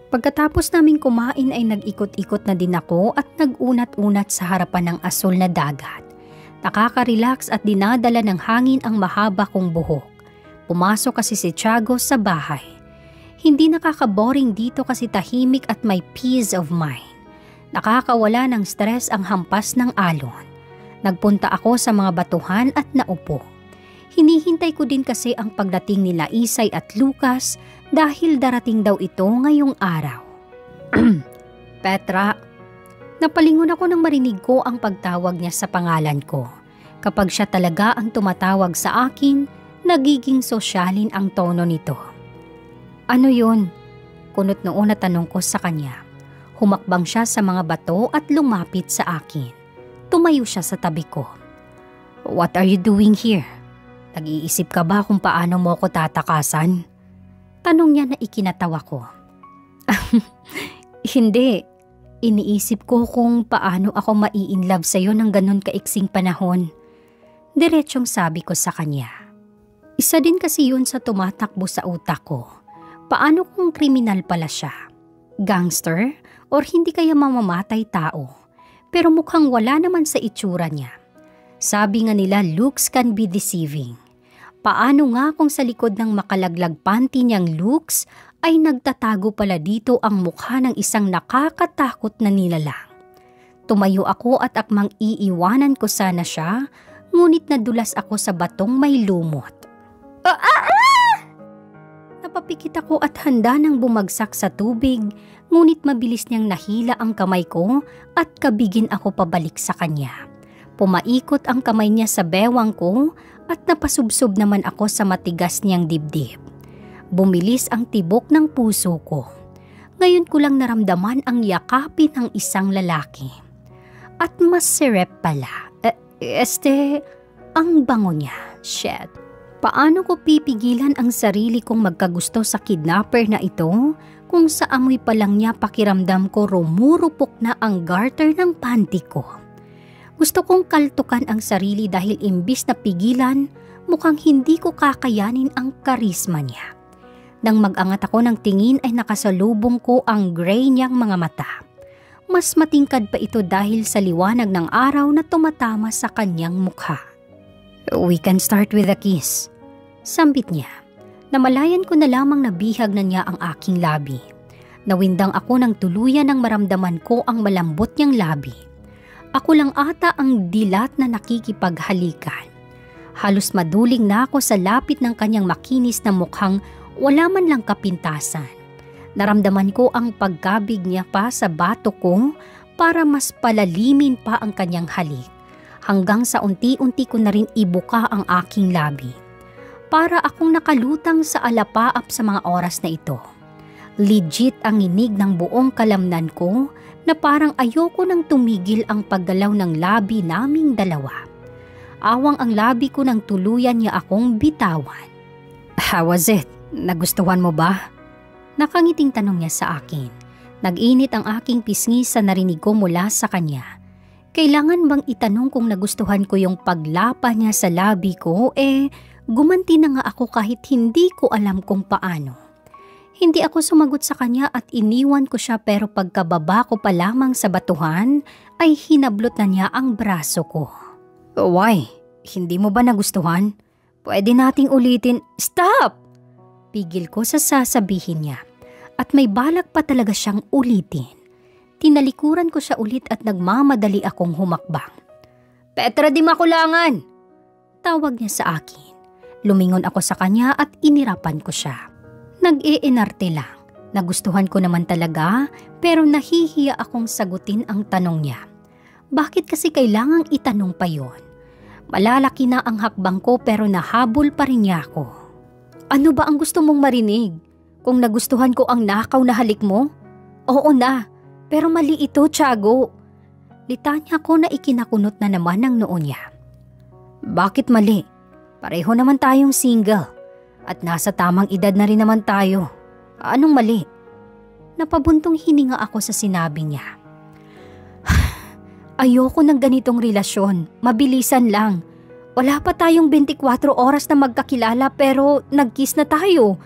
Pagkatapos naming kumain ay nag-ikot-ikot na din ako at nag-unat-unat sa harapan ng asul na dagat. Nakaka-relax at dinadala ng hangin ang mahaba kong buhok. Pumasok kasi si Tiago sa bahay. Hindi nakaka-boring dito kasi tahimik at may peace of mind. Nakakawala ng stress ang hampas ng alon. Nagpunta ako sa mga batuhan at naupo. Hinihintay ko din kasi ang pagdating nila Isay at Lucas dahil darating daw ito ngayong araw. Petra. Napalingon ako nang marinig ko ang pagtawag niya sa pangalan ko. Kapag siya talaga ang tumatawag sa akin, nagiging sosyalin ang tono nito. Ano yun? Kunot noon na tanong ko sa kanya. Humakbang siya sa mga bato at lumapit sa akin. Tumayo siya sa tabi ko. What are you doing here? Nag-iisip ka ba kung paano mo ako tatakasan? Tanong niya na ikinatawa ko. Hindi. Iniisip ko kung paano ako mai-inlove sa'yo ng ganun kaiksing panahon. Diretsyong sabi ko sa kanya. Isa din kasi yun sa tumatakbo sa utak ko. Paano kung kriminal pala siya? Gangster? Or hindi kaya mamamatay tao? Pero mukhang wala naman sa itsura niya. Sabi nga nila looks can be deceiving. Paano nga kung sa likod ng makalaglag panty niyang looks ay nagtatago pala dito ang mukha ng isang nakakatakot na nilalang. Tumayo ako at akmang iiwanan ko sana siya, ngunit nadulas ako sa batong may lumot. Napapikit ako at handa nang bumagsak sa tubig, ngunit mabilis niyang nahila ang kamay ko at kabigin ako pabalik sa kanya. Pumaikot ang kamay niya sa bewang ko at napasubsob naman ako sa matigas niyang dibdib. Bumilis ang tibok ng puso ko. Ngayon ko lang naramdaman ang yakapin ng isang lalaki. At mas sirep pala. Ang bango niya. Shit. Paano ko pipigilan ang sarili kong magkagusto sa kidnapper na ito kung sa amoy pa lang niya pakiramdam ko rumurupok na ang garter ng panty ko. Gusto kong kaltukan ang sarili dahil imbis na pigilan, mukhang hindi ko kakayanin ang karisma niya. Nang mag-angat ako ng tingin ay nakasalubong ko ang gray niyang mga mata. Mas matingkad pa ito dahil sa liwanag ng araw na tumatama sa kanyang mukha. We can start with a kiss. Sambit niya. Namalayan ko na lamang nabihag na niya ang aking labi. Nawindang ako ng tuluyan nang maramdaman ko ang malambot niyang labi. Ako lang ata ang dilat na nakikipaghalikan. Halos maduling na ako sa lapit ng kanyang makinis na mukhang wala man lang kapintasan. Naramdaman ko ang pagkabig niya pa sa bato ko para mas palalimin pa ang kanyang halik. Hanggang sa unti-unti ko na rin ibuka ang aking labi. Para akong nakalutang sa alapaap sa mga oras na ito. Legit ang inig ng buong kalamnan ko na parang ayoko nang tumigil ang paggalaw ng labi naming dalawa. Awang ang labi ko nang tuluyan niya akong bitawan. How was it? Nagustuhan mo ba? Nakangiting tanong niya sa akin. Nag-init ang aking pisngi sa narinig ko mula sa kanya. Kailangan bang itanong kung nagustuhan ko yung paglapa niya sa labi ko? Gumanti na nga ako kahit hindi ko alam kung paano. Hindi ako sumagot sa kanya at iniwan ko siya pero pagkababa ko pa lamang sa batuhan ay hinablot na niya ang braso ko. Why? Hindi mo ba nagustuhan? Pwede nating ulitin. Stop! Pigil ko sa sasabihin niya at may balak pa talaga siyang ulitin. Tinalikuran ko siya ulit at nagmamadali akong humakbang. Petra, di makulangan! Tawag niya sa akin. Lumingon ako sa kanya at inirapan ko siya. Nag-iinarte lang. Nagustuhan ko naman talaga pero nahihiya akong sagutin ang tanong niya. Bakit kasi kailangang itanong pa yon? Malalaki na ang hakbang ko pero nahabol pa rin niya ako. Ano ba ang gusto mong marinig? Kung nagustuhan ko ang nakaw na halik mo? Oo na, pero mali ito, Tiago. Litanya ko na ikinakunot na naman ng noo niya. Bakit mali? Pareho naman tayong single. At nasa tamang edad na rin naman tayo. Anong mali? Napabuntong hininga ako sa sinabi niya. Ayoko ng ganitong relasyon. Mabilisan lang. Wala pa tayong 24 oras na magkakilala pero nag-kiss na tayo.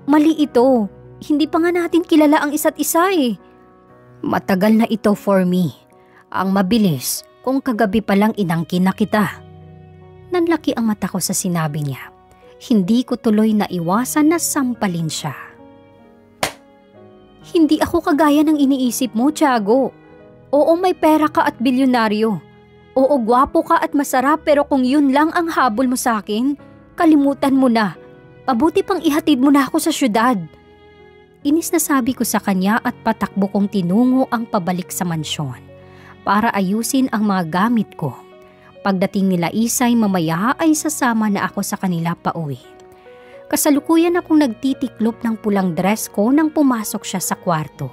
Mali ito. Hindi pa nga natin kilala ang isa't isa eh. Matagal na ito for me. Ang mabilis kung kagabi pa lang inangkin na kita. Nanlaki ang mata ko sa sinabi niya. Hindi ko tuloy na iwasan na sampalin siya. Hindi ako kagaya ng iniisip mo, Tiago. Oo, may pera ka at bilyonaryo. Oo, gwapo ka at masarap pero kung yun lang ang habol mo sa akin, kalimutan mo na. Mabuti pang ihatid mo na ako sa syudad. Inis na sabi ko sa kanya at patakbo kong tinungo ang pabalik sa mansyon para ayusin ang mga gamit ko. Pagdating nila Isay mamaya ay sasama na ako sa kanila pauwi. Kasalukuyan akong nagtitiklop ng pulang dress ko nang pumasok siya sa kwarto.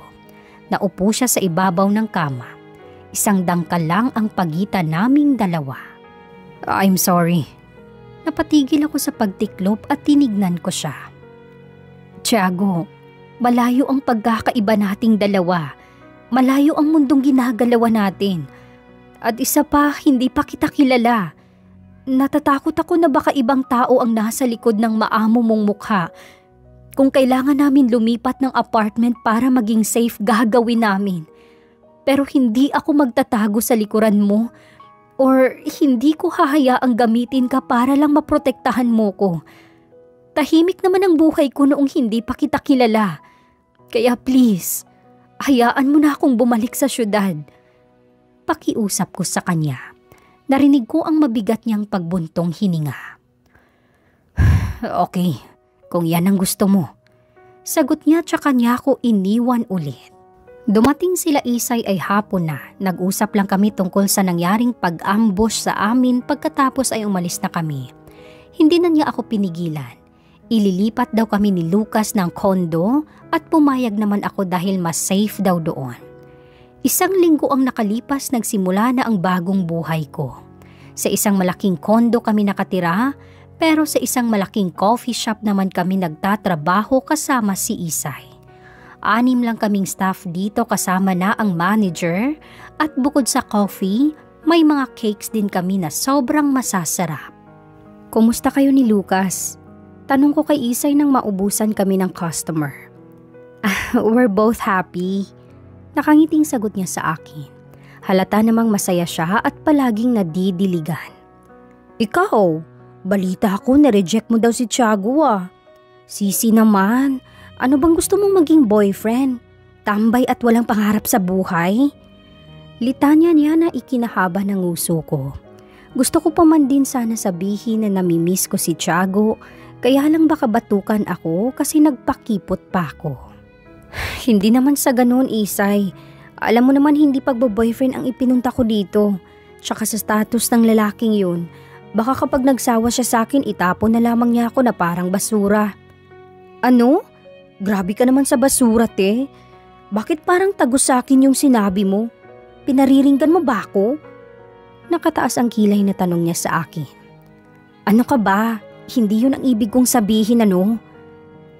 Naupo siya sa ibabaw ng kama. Isang dangkal lang ang pagitan naming dalawa. I'm sorry. Napatigil ako sa pagtiklop at tinignan ko siya. Tiago, malayo ang pagkakaiba nating dalawa. Malayo ang mundong ginagalawan natin. At isa pa, hindi pa kita kilala. Natatakot ako na baka ibang tao ang nasa likod ng maamo mong mukha. Kung kailangan namin lumipat ng apartment para maging safe, gagawin namin. Pero hindi ako magtatago sa likuran mo or hindi ko hahayaang gamitin ka para lang maprotektahan mo ko. Tahimik naman ang buhay ko noong hindi pa kita kilala. Kaya please, hayaan mo na akong bumalik sa syudad. Pakiusap ko sa kanya. Narinig ko ang mabigat niyang pagbuntong hininga. Okay, kung yan ang gusto mo. Sagot niya tsaka niya ako iniwan ulit. Dumating sila Isay ay hapon na. Nag-usap lang kami tungkol sa nangyaring pag-ambush sa amin pagkatapos ay umalis na kami. Hindi na niya ako pinigilan. Ililipat daw kami ni Lucas ng kondo at pumayag naman ako dahil mas safe daw doon. Isang linggo ang nakalipas, nagsimula na ang bagong buhay ko. Sa isang malaking kondo kami nakatira, pero sa isang malaking coffee shop naman kami nagtatrabaho kasama si Isay. 6 lang kaming staff dito kasama na ang manager at bukod sa coffee, may mga cakes din kami na sobrang masasarap. Kumusta kayo ni Lucas? Tanong ko kay Isay nang maubusan kami ng customer. We're both happy. Nakangiting sagot niya sa akin. Halata namang masaya siya at palaging nadidiligan. Ikaw, balita ko na-reject mo daw si Tiago ah. Sisi naman. Ano bang gusto mong maging boyfriend? Tambay at walang pangarap sa buhay? Litanya niya na ikinahaba ng uso ko. Gusto ko pa man din sana sabihin na namimiss ko si Tiago, kaya lang baka batukan ako kasi nagpakipot pa ako. Hindi naman sa ganun, Isay. Alam mo naman hindi pagbo-boyfriend ang ipinunta ko dito. Tsaka sa status ng lalaking yun, baka kapag nagsawa siya sa akin itapon na lamang niya ako na parang basura. Ano? Grabe ka naman sa basura, te. Bakit parang tagos sa akin yung sinabi mo? Pinariringgan mo ba ako? Nakataas ang kilay na tanong niya sa akin. Ano ka ba? Hindi yun ang ibig kong sabihin, ano?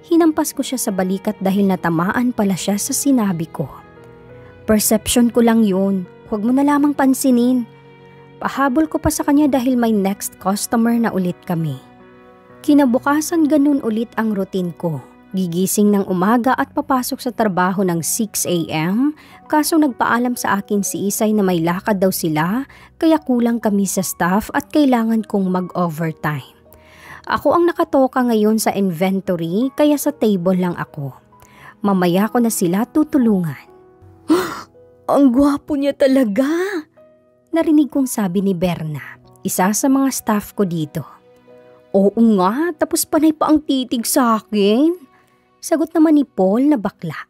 Hinampas ko siya sa balikat dahil natamaan pala siya sa sinabi ko. Perception ko lang yun. Huwag mo na lamang pansinin. Pahabol ko pa sa kanya dahil may next customer na ulit kami. Kinabukasan ganun ulit ang routine ko. Gigising ng umaga at papasok sa trabaho ng 6 a.m. Kaso nagpaalam sa akin si Isay na may lakad daw sila kaya kulang kami sa staff at kailangan kong mag-overtime. Ako ang nakatoka ngayon sa inventory kaya sa table lang ako. Mamaya ko na sila tutulungan. Ang gwapo niya talaga! Narinig kong sabi ni Berna, isa sa mga staff ko dito. Oo nga, tapos panay pa ang titig sa akin. Sagot naman ni Paul na bakla.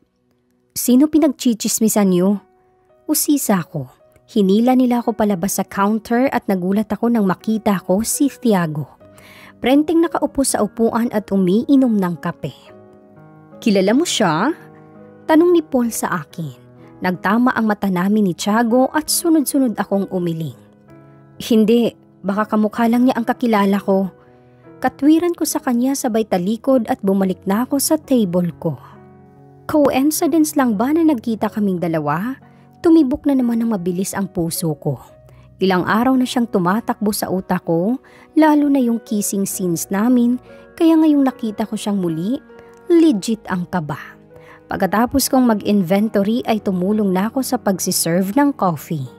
Sino pinagchichismisan niyo? Usisa ko. Hinila nila ako palabas sa counter at nagulat ako nang makita ko si Tiago. Prenteng nakaupo sa upuan at umiinom ng kape. Kilala mo siya? Tanong ni Paul sa akin. Nagtama ang mata namin ni Tiago at sunod-sunod akong umiling. Hindi, baka kamukha lang niya ang kakilala ko. Katwiran ko sa kanya sabay talikod at bumalik na ako sa table ko. Coincidence lang ba na nagkita kaming dalawa? Tumibok na naman ng mabilis ang puso ko. Ilang araw na siyang tumatakbo sa utak ko, lalo na yung kissing scenes namin, kaya ngayong nakita ko siyang muli, legit ang kaba. Pagkatapos kong mag-inventory ay tumulong na ako sa pagsiserve ng coffee.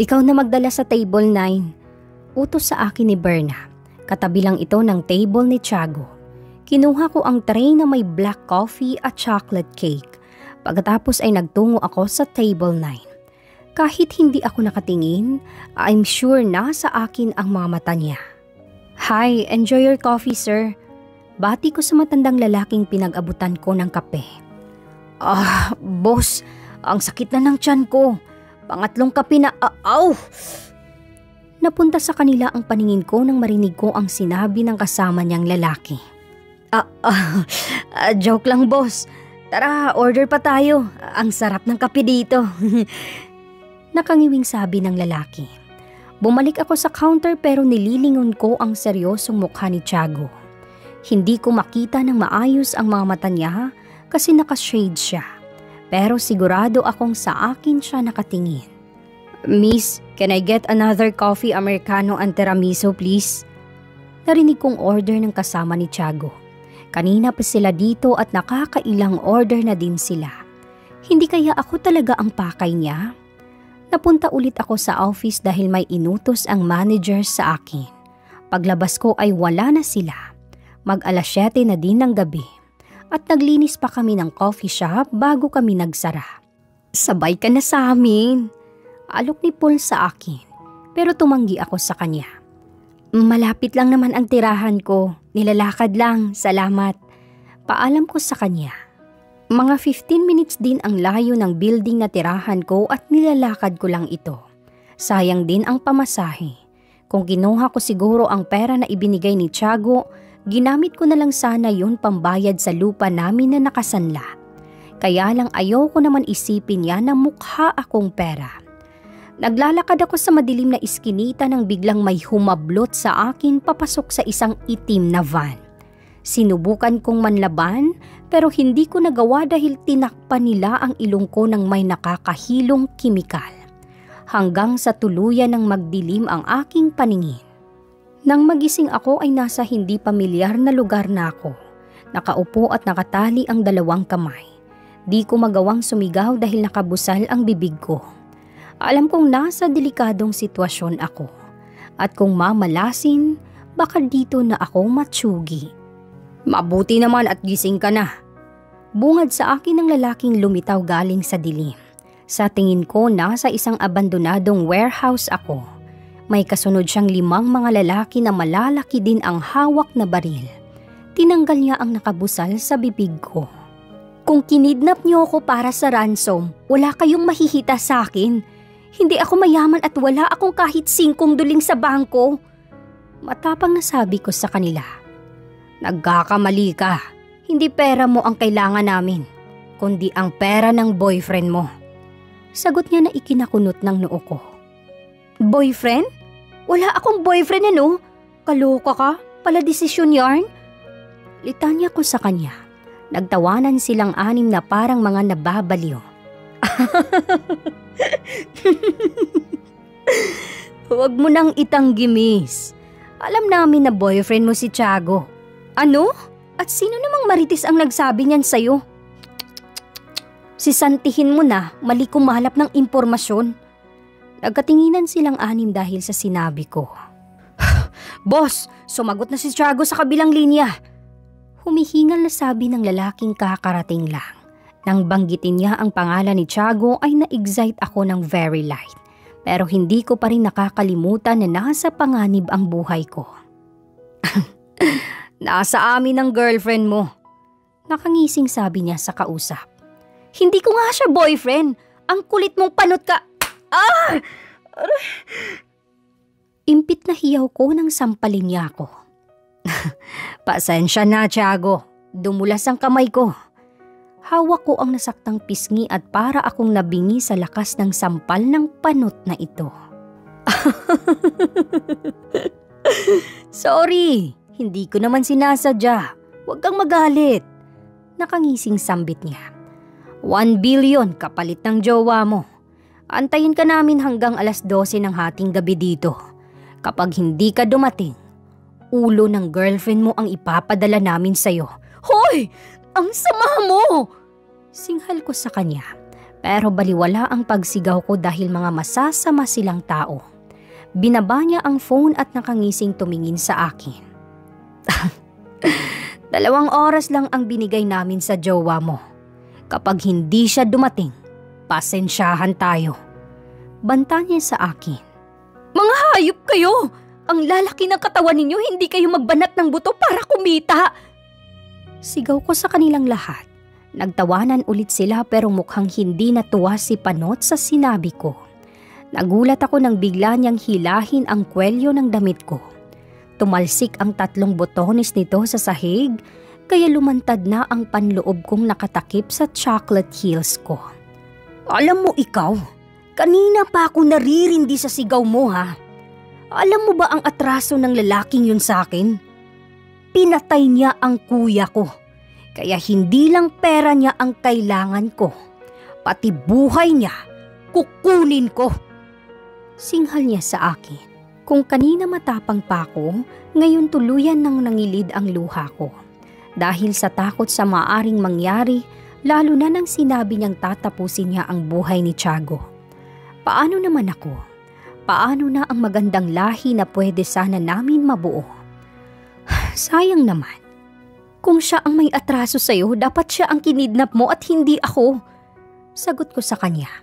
Ikaw na magdala sa table 9. Utos sa akin ni Berna. Katabi lang ito ng table ni Tiago. Kinuha ko ang tray na may black coffee at chocolate cake. Pagkatapos ay nagtungo ako sa table 9. Kahit hindi ako nakatingin, I'm sure nasa akin ang mga mata niya. "Hi, enjoy your coffee, sir." Bati ko sa matandang lalaking pinag-abutan ko ng kape. Boss, ang sakit na ng tiyan ko. Pangatlong kape na, aw! Napunta sa kanila ang paningin ko nang marinig ko ang sinabi ng kasama niyang lalaki. Joke lang, boss. Tara, order pa tayo. Ang sarap ng kape dito. Nakangiwing sabi ng lalaki. Bumalik ako sa counter pero nililingon ko ang seryosong mukha ni Tiago. Hindi ko makita ng maayos ang mga mata niya kasi nakashade siya. Pero sigurado akong sa akin siya nakatingin. "Miss, can I get another coffee americano and tiramisu please?" Narinig kong order ng kasama ni Tiago. Kanina pa sila dito at nakakailang order na din sila. Hindi kaya ako talaga ang pakay niya? Napunta ulit ako sa office dahil may inutos ang manager sa akin. Paglabas ko ay wala na sila. Mag-alas 7 na din ng gabi. At naglinis pa kami ng coffee shop bago kami nagsara. "Sabay ka na sa amin." Alok ni Paul sa akin, pero tumanggi ako sa kanya. "Malapit lang naman ang tirahan ko. Nilalakad lang, salamat." Paalam ko sa kanya. Mga 15 minutes din ang layo ng building na tirahan ko at nilalakad ko lang ito. Sayang din ang pamasahe. Kung kinuha ko siguro ang pera na ibinigay ni Tiago, ginamit ko na lang sana yun pambayad sa lupa namin na nakasanla. Kaya lang ayoko naman isipin niya na mukha akong pera. Naglalakad ako sa madilim na iskinita nang biglang may humablot sa akin papasok sa isang itim na van. Sinubukan kong manlaban pero hindi ko nagawa dahil tinakpan nila ang ilong ko ng may nakakahilong kimikal. Hanggang sa tuluyan ng magdilim ang aking paningin. Nang magising ako ay nasa hindi pamilyar na lugar na ako. Nakaupo at nakatali ang dalawang kamay. Di ko magawang sumigaw dahil nakabusal ang bibig ko. Alam kong nasa delikadong sitwasyon ako. At kung mamalasin, baka dito na ako matsugi. "Mabuti naman at gising ka na." Bungad sa akin ng lalaking lumitaw galing sa dilim. Sa tingin ko nasa isang abandonadong warehouse ako. May kasunod siyang 5 mga lalaki na malalaki din ang hawak na baril. Tinanggal niya ang nakabusal sa bibig ko. "Kung kinidnap niyo ako para sa ransom, wala kayong mahihita sa akin. Hindi ako mayaman at wala akong kahit 5 duling sa bangko." Matapang na sabi ko sa kanila. "Nagkakamali ka. Hindi pera mo ang kailangan namin, kundi ang pera ng boyfriend mo." Sagot niya na ikinakunot ng noo ko. "Boyfriend? Wala akong boyfriend ano? Kaloka ka? Pala desisyon yarn?" Litanya ko sa kanya. Nagtawanan silang 6 na parang mga nababaliw. "Huwag mo nang itanggi, miss. Alam namin na boyfriend mo si Tiago." "Ano? At sino namang marites ang nagsabi niyan sa'yo?" "Sisantihin mo na, mali kumalap ng impormasyon." Nagkatinginan silang 6 dahil sa sinabi ko. "Boss, sumagot na si Tiago sa kabilang linya." Humihingal na sabi ng lalaking kakarating lang. Nang banggitin niya ang pangalan ni Tiago ay na-excite ako ng very light. Pero hindi ko pa rin nakakalimutan na nasa panganib ang buhay ko. "Nasa amin ang girlfriend mo." Nakangising sabi niya sa kausap. "Hindi ko nga siya boyfriend. Ang kulit mong panot ka." Impit na hiyaw ko nang sampalin niya ako. "Pasensya na, Tiago. Dumulas ang kamay ko." Hawak ko ang nasaktang pisngi at para akong nabingi sa lakas ng sampal ng panot na ito. "Sorry. Hindi ko naman sinasadya. Huwag kang magalit." Nakangising sambit niya. 1 billion kapalit ng jowa mo. Antayin ka namin hanggang alas 12 ng hating gabi dito. Kapag hindi ka dumating, ulo ng girlfriend mo ang ipapadala namin sa'yo." "Hoy! Ang sama mo!" Singhal ko sa kanya. Pero baliwala ang pagsigaw ko dahil mga masasama silang tao. Binaba niya ang phone at nakangising tumingin sa akin. 2 oras lang ang binigay namin sa jowa mo. Kapag hindi siya dumating, pasensyahan tayo." Banta niya sa akin. Mga hayop kayo! Ang lalaki ng katawan ninyo, hindi kayo magbanat ng buto para kumita! Sigaw ko sa kanilang lahat. Nagtawanan ulit sila pero mukhang hindi natuwa si Panot sa sinabi ko. Nagulat ako nang bigla niyang hilahin ang kwelyo ng damit ko. Tumalsik ang 3 botones nito sa sahig, kaya lumantad na ang panloob kong nakatakip sa chocolate heels ko. Alam mo ikaw, kanina pa ako naririndi sa sigaw mo ha. Alam mo ba ang atraso ng lalaking yun sa akin? Pinatay niya ang kuya ko, kaya hindi lang pera niya ang kailangan ko. Pati buhay niya, kukunin ko. Singhal niya sa akin. Kung kanina matapang pa ako, ngayon tuluyan nang nangilid ang luha ko. Dahil sa takot sa maaring mangyari, lalo na nang sinabi niyang tatapusin niya ang buhay ni Tiago. Paano naman ako? Paano na ang magandang lahi na pwede sana namin mabuo? Sayang naman. Kung siya ang may atraso sa'yo, dapat siya ang kinidnap mo at hindi ako. Sagot ko sa kanya.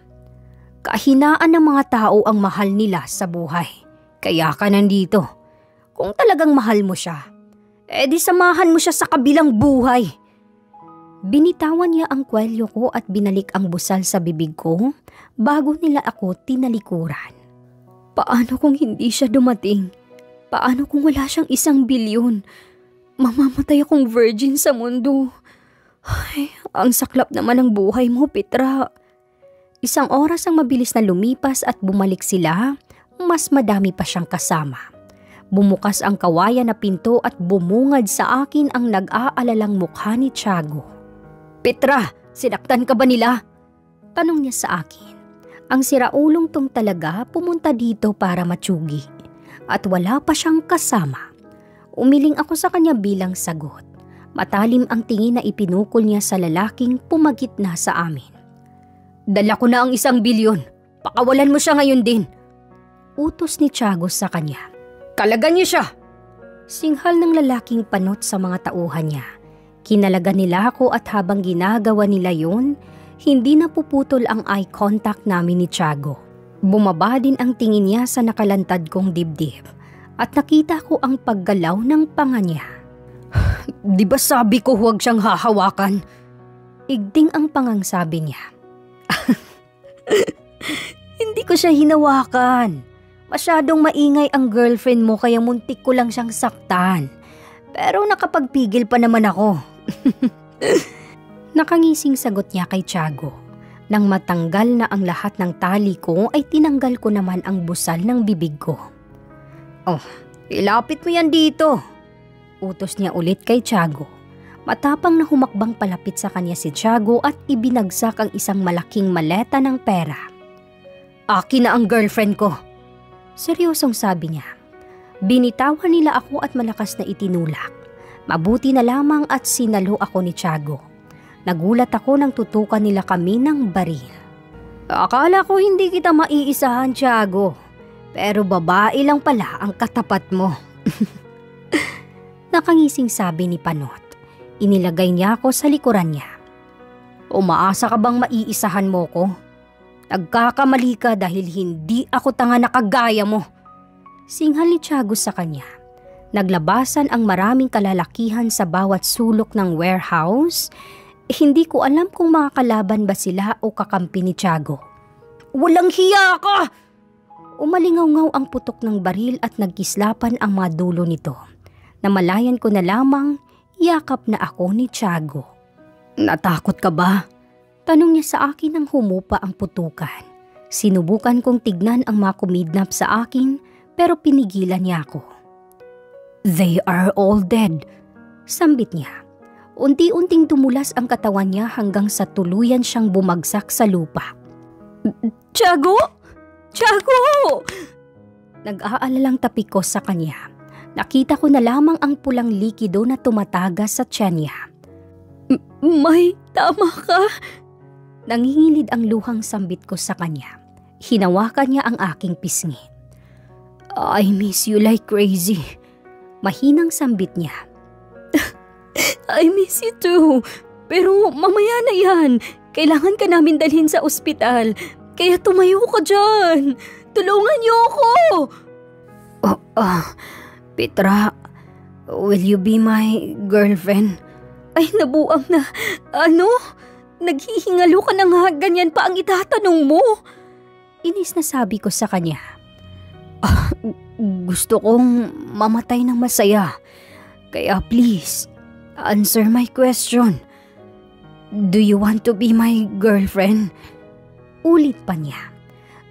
Kahinaan ng mga tao ang mahal nila sa buhay. Kaya ka nandito. Kung talagang mahal mo siya, edi samahan mo siya sa kabilang buhay. Binitawan niya ang kwelyo ko at binalik ang busal sa bibig ko bago nila ako tinalikuran. Paano kung hindi siya dumating? Paano kung wala siyang 1 bilyon? Mamamatay akong virgin sa mundo. Ay, ang saklap naman ng buhay mo, Petra. 1 oras ang mabilis na lumipas at bumalik sila, mas madami pa siyang kasama. Bumukas ang kawayan na pinto at bumungad sa akin ang nag-aalalang mukha ni Tiago. Petra, sinaktan ka ba nila? Tanong niya sa akin. Ang siraulong tong talaga pumunta dito para matsugi. At wala pa siyang kasama. Umiling ako sa kanya bilang sagot. Matalim ang tingin na ipinukol niya sa lalaking pumagitna sa amin. Dala ko na ang 1 bilyon. Pakawalan mo siya ngayon din. Utos ni Tiago sa kanya. Kalagan niyo siya! Singhal ng lalaking Panot sa mga tauhan niya. Kinalagan nila ako at habang ginagawa nila yun, hindi napuputol ang eye contact namin ni Tiago. Bumaba din ang tingin niya sa nakalantad kong dibdib at nakita ko ang paggalaw ng panga niya. Di ba sabi ko huwag siyang hahawakan? Igding ang pangang sabi niya. Hindi ko siya hinawakan. Masyadong maingay ang girlfriend mo kaya muntik ko lang siyang saktan. Pero nakapagpigil pa naman ako. Nakangising sagot niya kay Tiago. Nang matanggal na ang lahat ng tali ko ay tinanggal ko naman ang busal ng bibig ko. Oh, ilapit mo yan dito. Utos niya ulit kay Tiago. Matapang na humakbang palapit sa kanya si Tiago at ibinagsak ang isang malaking maleta ng pera. Akin na ang girlfriend ko. Seryosong sabi niya. Binitawan nila ako at malakas na itinulak. Mabuti na lamang at sinalo ako ni Tiago. Nagulat ako nang tutukan nila kami ng baril. Akala ko hindi kita maiisahan, Tiago. Pero babae lang pala ang katapat mo. Nakangising sabi ni Panot. Inilagay niya ako sa likuran niya. Umaasa ka bang maiisahan mo ko? Nagkakamali ka dahil hindi ako tanga na kagaya mo. Singhal ni Tiago sa kanya. Naglabasan ang maraming kalalakihan sa bawat sulok ng warehouse. Hindi ko alam kung makakalaban ba sila o kakampi ni Tiago. Walang hiya ka! Umalingaw-ngaw ang putok ng baril at nagkislapan ang mga dulo nito. Namalayan ko na lamang, yakap na ako ni Tiago. Natakot ka ba? Tanong niya sa akin nang humupa ang putukan. Sinubukan kong tignan ang mga kumidnap sa akin pero pinigilan niya ako. They are all dead, sambit niya. Unti-unting tumulas ang katawan niya hanggang sa tuluyan siyang bumagsak sa lupa. Tiago! Tiago! Nag-aalalang tapik ko sa kanya. Nakita ko na lamang ang pulang likido na tumatagas sa tiyan niya. May tama ka? Nangingilid ang luhang sambit ko sa kanya. Hinawakan niya ang aking pisngi. I miss you like crazy. Mahinang sambit niya. I miss you too. Pero mamaya na yan. Kailangan ka namin dalhin sa ospital. kaya tumayo ka dyan. Tulungan niyo ako. Petra, will you be my girlfriend? Ay, nabuang na. Ano? Naghihingalo ka na nga, ganyan pa ang itatanong mo. Inis na sabi ko sa kanya. Gusto kong mamatay ng masaya. Kaya please, answer my question. Do you want to be my girlfriend? Ulit pa niya.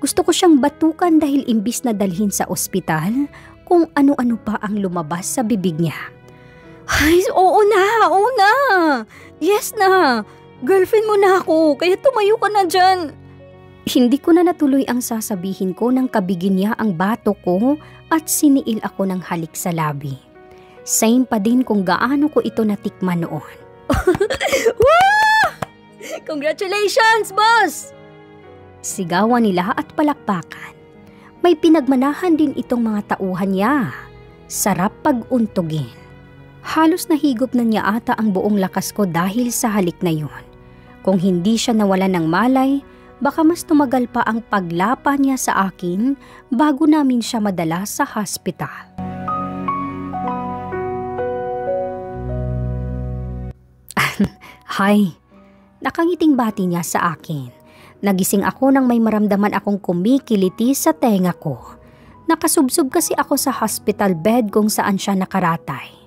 Gusto ko siyang batukan dahil imbis na dalhin sa ospital, kung ano-ano pa ang lumabas sa bibig niya. Ay, oo na. Yes na. Girlfriend mo na ako, kaya tumayo ka na dyan. Hindi ko na natuloy ang sasabihin ko nang kabigin niya ang bato ko at siniil ako ng halik sa labi. Same pa din kung gaano ko ito natikman noon. Congratulations, boss! Sigawan nila at palakpakan. May pinagmanahan din itong mga tauhan niya. Sarap pag-untugin. Halos nahigop na niya ata ang buong lakas ko dahil sa halik na yun. Kung hindi siya nawalan ng malay, baka mas tumagal pa ang paglapa niya sa akin bago namin siya madala sa hospital. Hi, nakangiting bati niya sa akin. Nagising ako nang may maramdaman akong kumikiliti sa tenga ko. Nakasubsob kasi ako sa hospital bed kung saan siya nakaratay.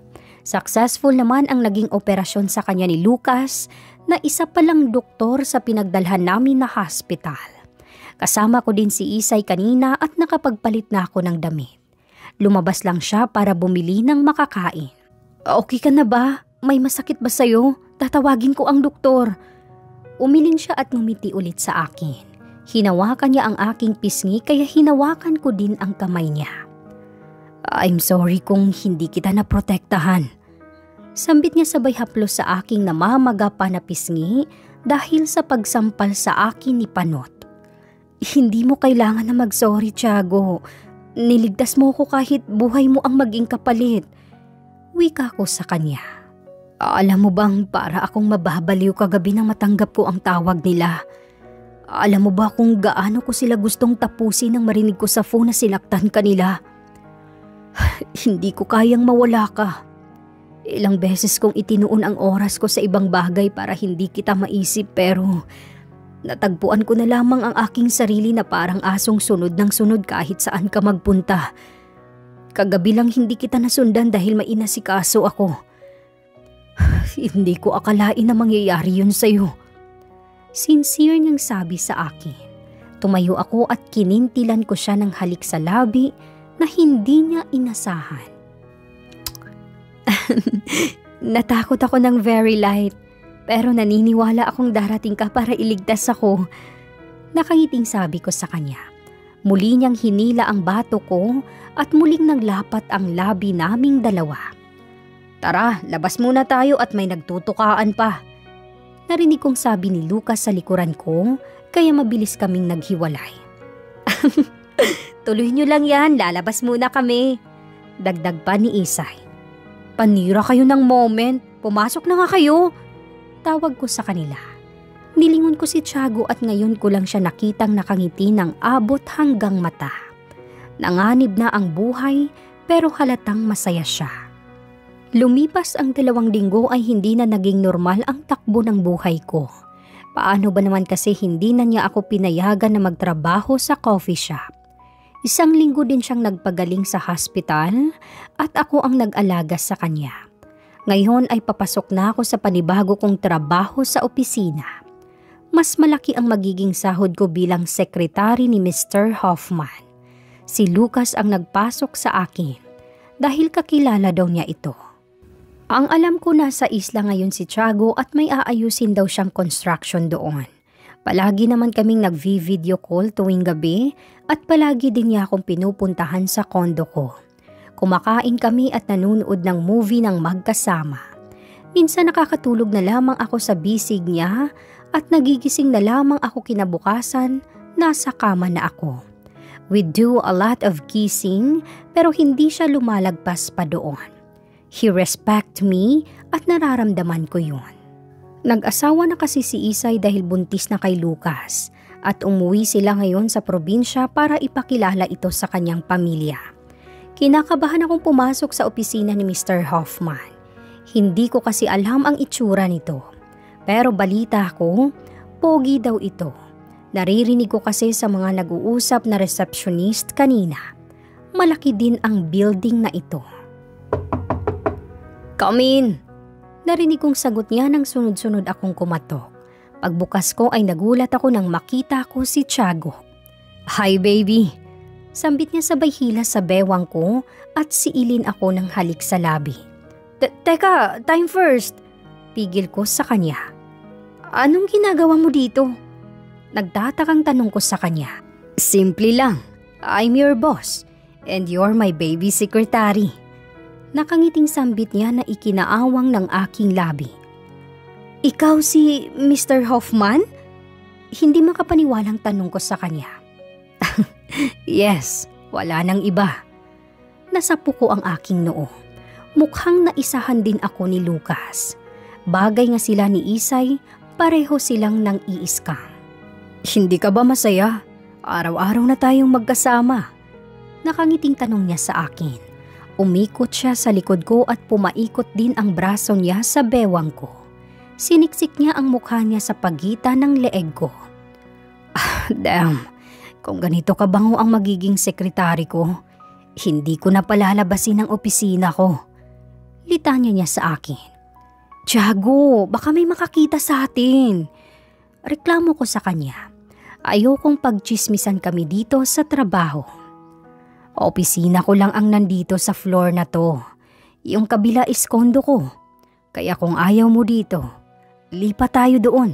Successful naman ang naging operasyon sa kanya ni Lucas na isa palang doktor sa pinagdalhan namin na hospital. Kasama ko din si Isay kanina at nakapagpalit na ako ng damit. Lumabas lang siya para bumili ng makakain. Okay ka na ba? May masakit ba sa'yo? Tatawagin ko ang doktor. Umiling siya at ngumiti ulit sa akin. Hinawakan niya ang aking pisngi kaya hinawakan ko din ang kamay niya. I'm sorry kung hindi kita naprotektahan. Sambit niya sabay haplos sa aking namamaga pa na pisngi dahil sa pagsampal sa akin ni Panot. Hindi mo kailangan na mag-sorry, Tiago. Niligtas mo ko kahit buhay mo ang maging kapalit. Wika ko sa kanya. Alam mo bang para akong mababaliw kagabi nang matanggap ko ang tawag nila? Alam mo ba kung gaano ko sila gustong tapusin nang marinig ko sa phone na sinaktan kanila? Hindi ko kayang mawala ka. Ilang beses kong itinuon ang oras ko sa ibang bagay para hindi kita maisip pero natagpuan ko na lamang ang aking sarili na parang asong sunod ng sunod kahit saan ka magpunta. Kagabi lang hindi kita nasundan dahil may inasikaso ako. Hindi ko akalain na mangyayari yun sa'yo. Sincere niyang sabi sa akin. Tumayo ako at kinintilan ko siya ng halik sa labi na hindi niya inasahan. Natakot ako ng very light pero naniniwala akong darating ka para iligtas ako. Nakangiting sabi ko sa kanya. Muli niyang hinila ang bato ko at muling naglapat ang labi naming dalawa. Tara, labas muna tayo at may nagtutukaan pa. Narinig kong sabi ni Lucas sa likuran ko, kaya mabilis kaming naghiwalay. Tuloy nyo lang yan, lalabas muna kami. Dagdag pa ni Isay. Panira kayo ng moment, pumasok na nga kayo. Tawag ko sa kanila. Nilingon ko si Tiago at ngayon ko lang siya nakitang nakangiti ng abot hanggang mata. Nanganib na ang buhay pero halatang masaya siya. Lumipas ang 2 linggo ay hindi na naging normal ang takbo ng buhay ko. Paano ba naman kasi hindi na niya ako pinayagan na magtrabaho sa coffee shop? 1 linggo din siyang nagpagaling sa hospital at ako ang nag-alaga sa kanya. Ngayon ay papasok na ako sa panibago kong trabaho sa opisina. Mas malaki ang magiging sahod ko bilang sekretary ni Mr. Hoffman. Si Lucas ang nagpasok sa akin dahil kakilala daw niya ito. Ang alam ko nasa isla ngayon si Tiago at may aayusin daw siyang construction doon. Palagi naman kaming nag-video call tuwing gabi at palagi din niya akong pinupuntahan sa kondo ko. Kumakain kami at nanonood ng movie ng magkasama. Minsan nakakatulog na lamang ako sa bisig niya at nagigising na lamang ako kinabukasan, nasa kama na ako. We do a lot of kissing pero hindi siya lumalagpas pa doon. He respect me at nararamdaman ko yun. Nag-asawa na kasi si Isay dahil buntis na kay Lucas at umuwi sila ngayon sa probinsya para ipakilala ito sa kanyang pamilya. Kinakabahan akong pumasok sa opisina ni Mr. Hoffman. Hindi ko kasi alam ang itsura nito. Pero balita ko, pogi daw ito. Naririnig ko kasi sa mga nag-uusap na receptionist kanina. Malaki din ang building na ito. "Come in!" Narinig kong sagot niya nang sunod-sunod akong kumatok. Pagbukas ko ay nagulat ako nang makita ko si Tiago. "Hi baby!" Sambit niya sabay hila sa bewang ko at siilin ako ng halik sa labi. Teka, time first!" Pigil ko sa kanya. "Anong ginagawa mo dito?" Nagtatakang tanong ko sa kanya. "Simple lang. I'm your boss and you're my baby secretary." Nakangiting sambit niya na ikinaawang ng aking labi. "Ikaw si Mr. Hoffman?" Hindi makapaniwalang tanong ko sa kanya. "Yes, wala nang iba." Nasapo ko ang aking noo. Mukhang naisahan din ako ni Lucas. Bagay nga sila ni Isay, pareho silang nang iiskam. "Hindi ka ba masaya? Araw-araw na tayong magkasama." Nakangiting tanong niya sa akin. Umikot siya sa likod ko at pumaikot din ang braso niya sa bewang ko. Siniksik niya ang mukha niya sa pagitan ng leeg ko. Damn, kung ganito kabango ang magiging sekretary ko, hindi ko na palalabasin ang opisina ko. Litanya niya sa akin. "Tiago, baka may makakita sa atin." Reklamo ko sa kanya. Ayokong pagchismisan kami dito sa trabaho. Opisina ko lang ang nandito sa floor na to. Yung kabila is kondo ko. Kaya kung ayaw mo dito, lipat tayo doon.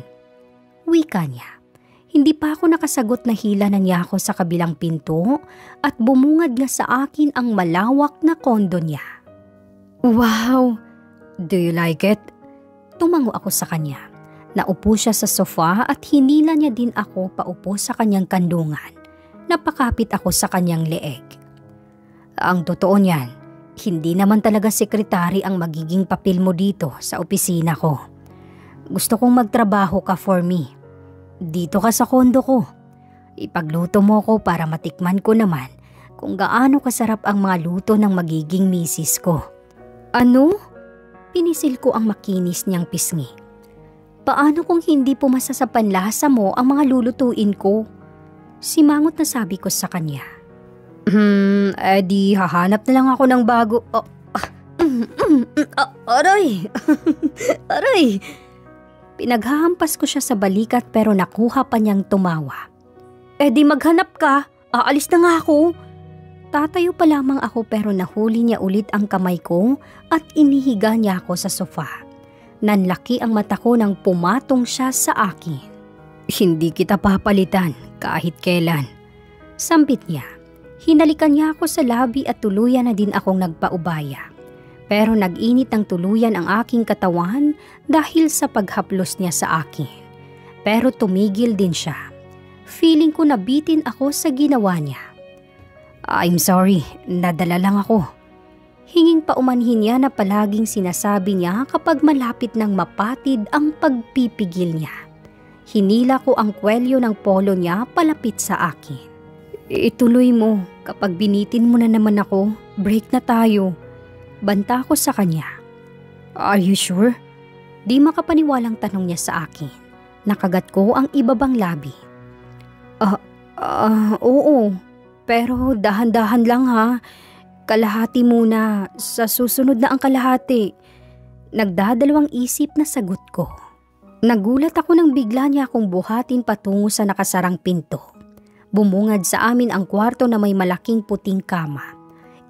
Wika niya. Hindi pa ako nakasagot na hila na niya ako sa kabilang pinto at bumungad nga sa akin ang malawak na kondo niya. "Wow! Do you like it?" Tumango ako sa kanya. Naupo siya sa sofa at hinila niya din ako paupo sa kanyang kandungan. Napakapit ako sa kanyang leeg. "Ang totoo niyan, hindi naman talaga sekretary ang magiging papel mo dito sa opisina ko. Gusto kong magtrabaho ka for me. Dito ka sa kondo ko. Ipagluto mo ko para matikman ko naman kung gaano kasarap ang mga luto ng magiging misis ko." "Ano?" Pinisil ko ang makinis niyang pisngi. "Paano kung hindi pumasa sa panlasa mo ang mga lulutuin ko?" Simangot na sabi ko sa kanya. Di hahanap na lang ako ng bago." Aray! Aray! Pinaghahampas ko siya sa balikat pero nakuha pa niyang tumawa. Di maghanap ka, aalis na nga ako." Tatayo pa lamang ako pero nahuli niya ulit ang kamay ko at inihiga niya ako sa sofa. Nanlaki ang mata ko nang pumatong siya sa akin. "Hindi kita papalitan kahit kailan." Sambit niya. Hinalikan niya ako sa labi at tuluyan na din akong nagpaubaya. Pero nag-init ng tuluyan ang aking katawan dahil sa paghaplos niya sa akin. Pero tumigil din siya. Feeling ko nabitin ako sa ginawa niya. "I'm sorry, nadala lang ako." Hinging paumanhin niya na palaging sinasabi niya kapag malapit ng mapatid ang pagpipigil niya. Hinila ko ang kwelyo ng polo niya palapit sa akin. "Ituloy mo, kapag binitin mo na naman ako, break na tayo." Banta ko sa kanya. "Are you sure?" Di makapaniwalang tanong niya sa akin. Nakagat ko ang ibabang labi. Oo. Pero dahan-dahan lang ha. Kalahati muna, sa susunod na ang kalahati." Nagdadalawang isip na sagot ko. Nagulat ako nang bigla niya akong buhatin patungo sa nakasarang pinto. Bumungad sa amin ang kwarto na may malaking puting kama.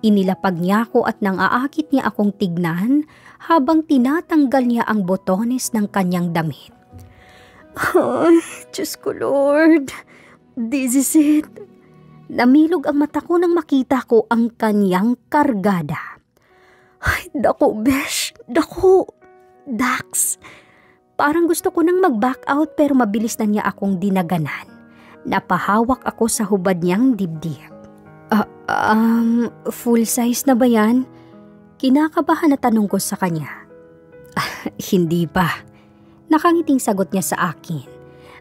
Inilapag niya ako at nang aakit niya akong tignan habang tinatanggal niya ang botones ng kanyang damit. "Ay, Diyos ko Lord, this is it." Namilog ang mata ko nang makita ko ang kanyang kargada. "Ay, dako besh, dako, Dax." Parang gusto ko nang mag-back out pero mabilis na niya akong dinaganan. Napahawak ako sa hubad niyang dibdib. Full size na ba yan?" Kinakabahan na tanong ko sa kanya. Hindi pa." Nakangiting sagot niya sa akin.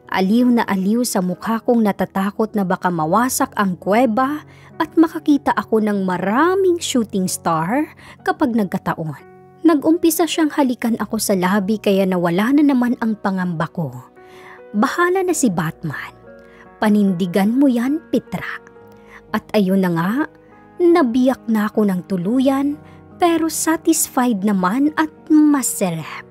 Aliw na aliw sa mukha kong natatakot na baka mawasak ang kuweba at makakita ako ng maraming shooting star kapag nagkataon. Nag-umpisa siyang halikan ako sa labi kaya nawala na naman ang pangamba ko. Bahala na si Batman. Panindigan mo yan, Petra. At ayun na nga, nabiyak na ako ng tuluyan pero satisfied naman at masarap.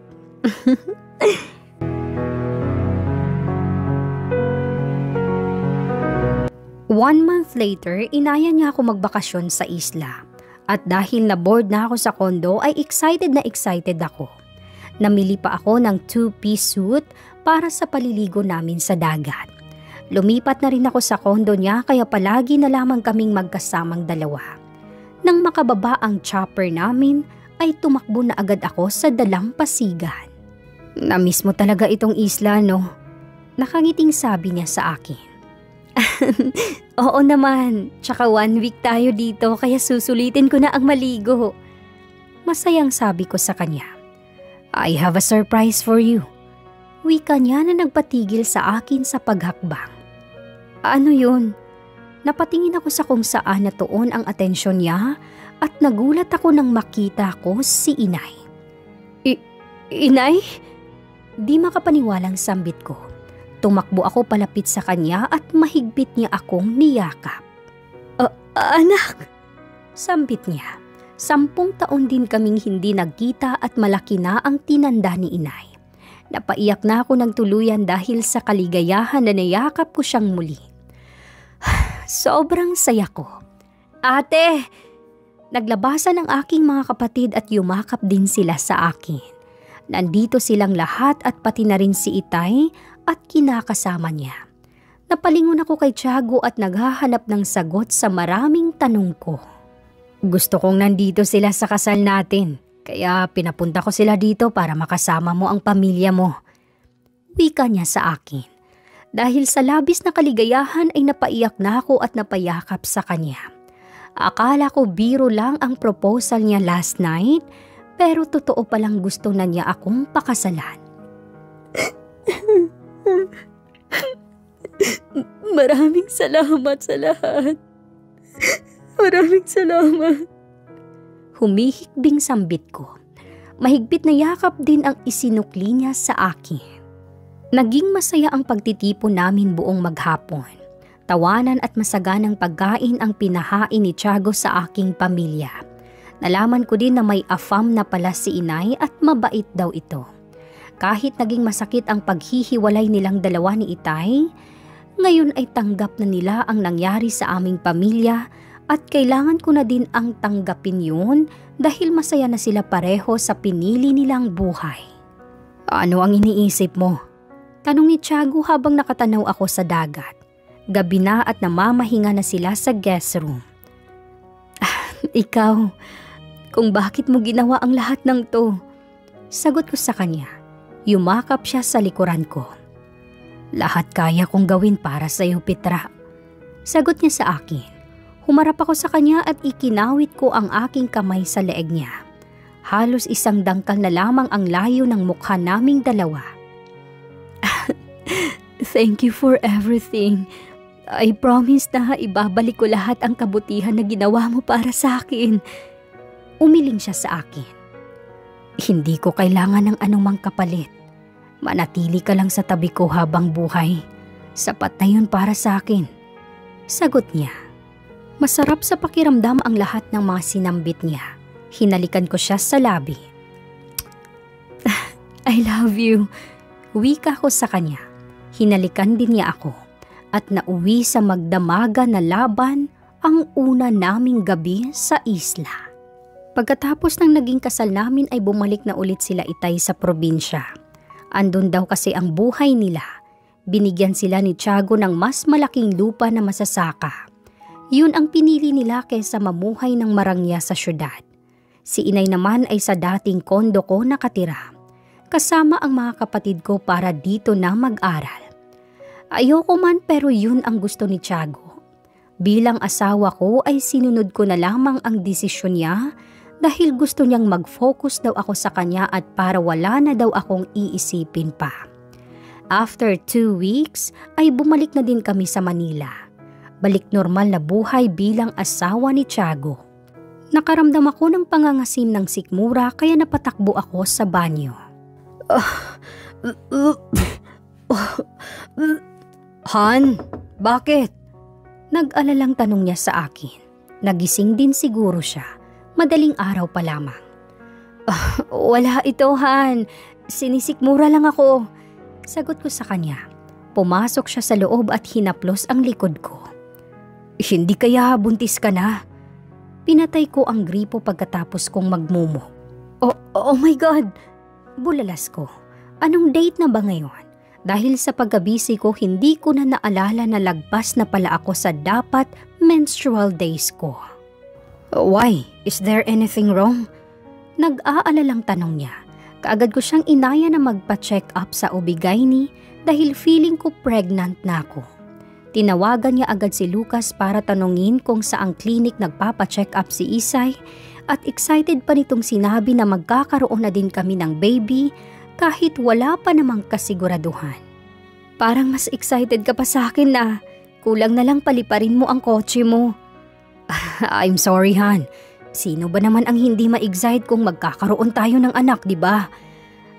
1 month later, inaya niya ako magbakasyon sa isla. At dahil na-bored na ako sa kondo ay excited na excited ako. Namili pa ako ng 2-piece suit para sa paliligo namin sa dagat. Lumipat na rin ako sa kondo niya kaya palagi na lamang kaming magkasamang dalawa. Nang makababa ang chopper namin ay tumakbo na agad ako sa dalampasigan. "Namiss mo talaga itong isla, no?" Nakangiting sabi niya sa akin. "Oo naman, tsaka 1 week tayo dito kaya susulitin ko na ang maligo." Masayang sabi ko sa kanya. "I have a surprise for you." Wika niya na nagpatigil sa akin sa paghakbang. "Ano yun?" Napatingin ako sa kung saan natuon ang atensyon niya at nagulat ako nang makita ko si Inay. Inay? Di makapaniwalang sambit ko. Tumakbo ako palapit sa kanya at mahigpit niya akong niyakap. Anak! Sambit niya. 10 taon din kaming hindi nagkita at malaki na ang tinanda ni Inay. Napaiyak na ako ng tuluyan dahil sa kaligayahan na niyakap ko siyang muli. Sobrang saya ko. "Ate!" Naglabasan ang aking mga kapatid at yumakap din sila sa akin. Nandito silang lahat at pati na rin si Itay at kinakasama niya. Napalingon ako kay Tiago at naghahanap ng sagot sa maraming tanong ko. "Gusto kong nandito sila sa kasal natin, kaya pinapunta ko sila dito para makasama mo ang pamilya mo." Wika niya sa akin. Dahil sa labis na kaligayahan ay napaiyak na ako at napayakap sa kanya. Akala ko biro lang ang proposal niya last night, pero totoo palang gusto na niya akong pakasalan. "Maraming salamat sa lahat. Maraming salamat." Humihikbing sambit ko. Mahigpit na yakap din ang isinukli niya sa akin. Naging masaya ang pagtitipon namin buong maghapon. Tawanan at masaganang pagkain ang pinahain ni Tiago sa aking pamilya. Nalaman ko din na may afam na pala si Inay at mabait daw ito. Kahit naging masakit ang paghihiwalay nilang dalawa ni Itay, ngayon ay tanggap na nila ang nangyari sa aming pamilya at kailangan ko na din ang tanggapin yun dahil masaya na sila pareho sa pinili nilang buhay. "Ano ang iniisip mo?" Tanong ni Tiago habang nakatanaw ako sa dagat. Gabi na at namamahinga na sila sa guest room. "Ikaw, kung bakit mo ginawa ang lahat ng to?" Sagot ko sa kanya. Yumakap siya sa likuran ko. "Lahat kaya kong gawin para sa iyo, Petra." Sagot niya sa akin. Humarap ako sa kanya at ikinawit ko ang aking kamay sa leeg niya. Halos 1 dangkal na lamang ang layo ng mukha naming dalawa. "Thank you for everything. I promise na ibabalik ko lahat ang kabutihan na ginawa mo para sa akin." Umiling siya sa akin. "Hindi ko kailangan ng anumang kapalit. Manatili ka lang sa tabi ko habang buhay. Sapat na yun para sa akin." Sagot niya. Masarap sa pakiramdam ang lahat ng mga sinambit niya. Hinalikan ko siya sa labi. "I love you." Wika ko sa kanya. Hinalikan din niya ako. At nauwi sa magdamaga na laban ang una naming gabi sa isla. Pagkatapos ng naging kasal namin ay bumalik na ulit sila Itay sa probinsya. Andun daw kasi ang buhay nila. Binigyan sila ni Tiago ng mas malaking lupa na masasaka. Yun ang pinili nila kaysa mamuhay ng marangya sa syudad. Si Inay naman ay sa dating kondo ko nakatira. Kasama ang mga kapatid ko para dito na mag-aral. Ayoko man pero yun ang gusto ni Tiago. Bilang asawa ko ay sinunod ko na lamang ang desisyon niya dahil gusto niyang mag-focus daw ako sa kanya at para wala na daw akong iisipin pa. After 2 weeks ay bumalik na din kami sa Manila. Balik normal na buhay bilang asawa ni Tiago. Nakaramdam ako ng pangangasim ng sikmura kaya napatakbo ako sa banyo. Han, bakit? Nag-alalang tanong niya sa akin. Nagising din siguro siya. Madaling araw pa lamang. Wala ito, Han. Sinisikmura lang ako. Sagot ko sa kanya. Pumasok siya sa loob at hinaplos ang likod ko. Hindi kaya buntis ka na? Pinatay ko ang gripo pagkatapos kong magmumo. Oh my God! Bulalas ko. Anong date na ba ngayon? Dahil sa pagkabisi ko, hindi ko na naalala na lagpas na pala ako sa dapat menstrual days ko. Why? Is there anything wrong? Nag-aalalang tanong niya. Kaagad ko siyang inaya na magpa-check up sa OB-GYN dahil feeling ko pregnant na ako. Tinawagan niya agad si Lucas para tanungin kung saang clinic nagpapa-check up si Isay at excited pa nitong sinabi na magkakaroon na din kami ng baby kahit wala pa namang kasiguraduhan. Parang mas excited ka pa sa akin na kulang na lang paliparin mo ang kotse mo. I'm sorry, Han. Sino ba naman ang hindi ma-excite kung magkakaroon tayo ng anak, di ba?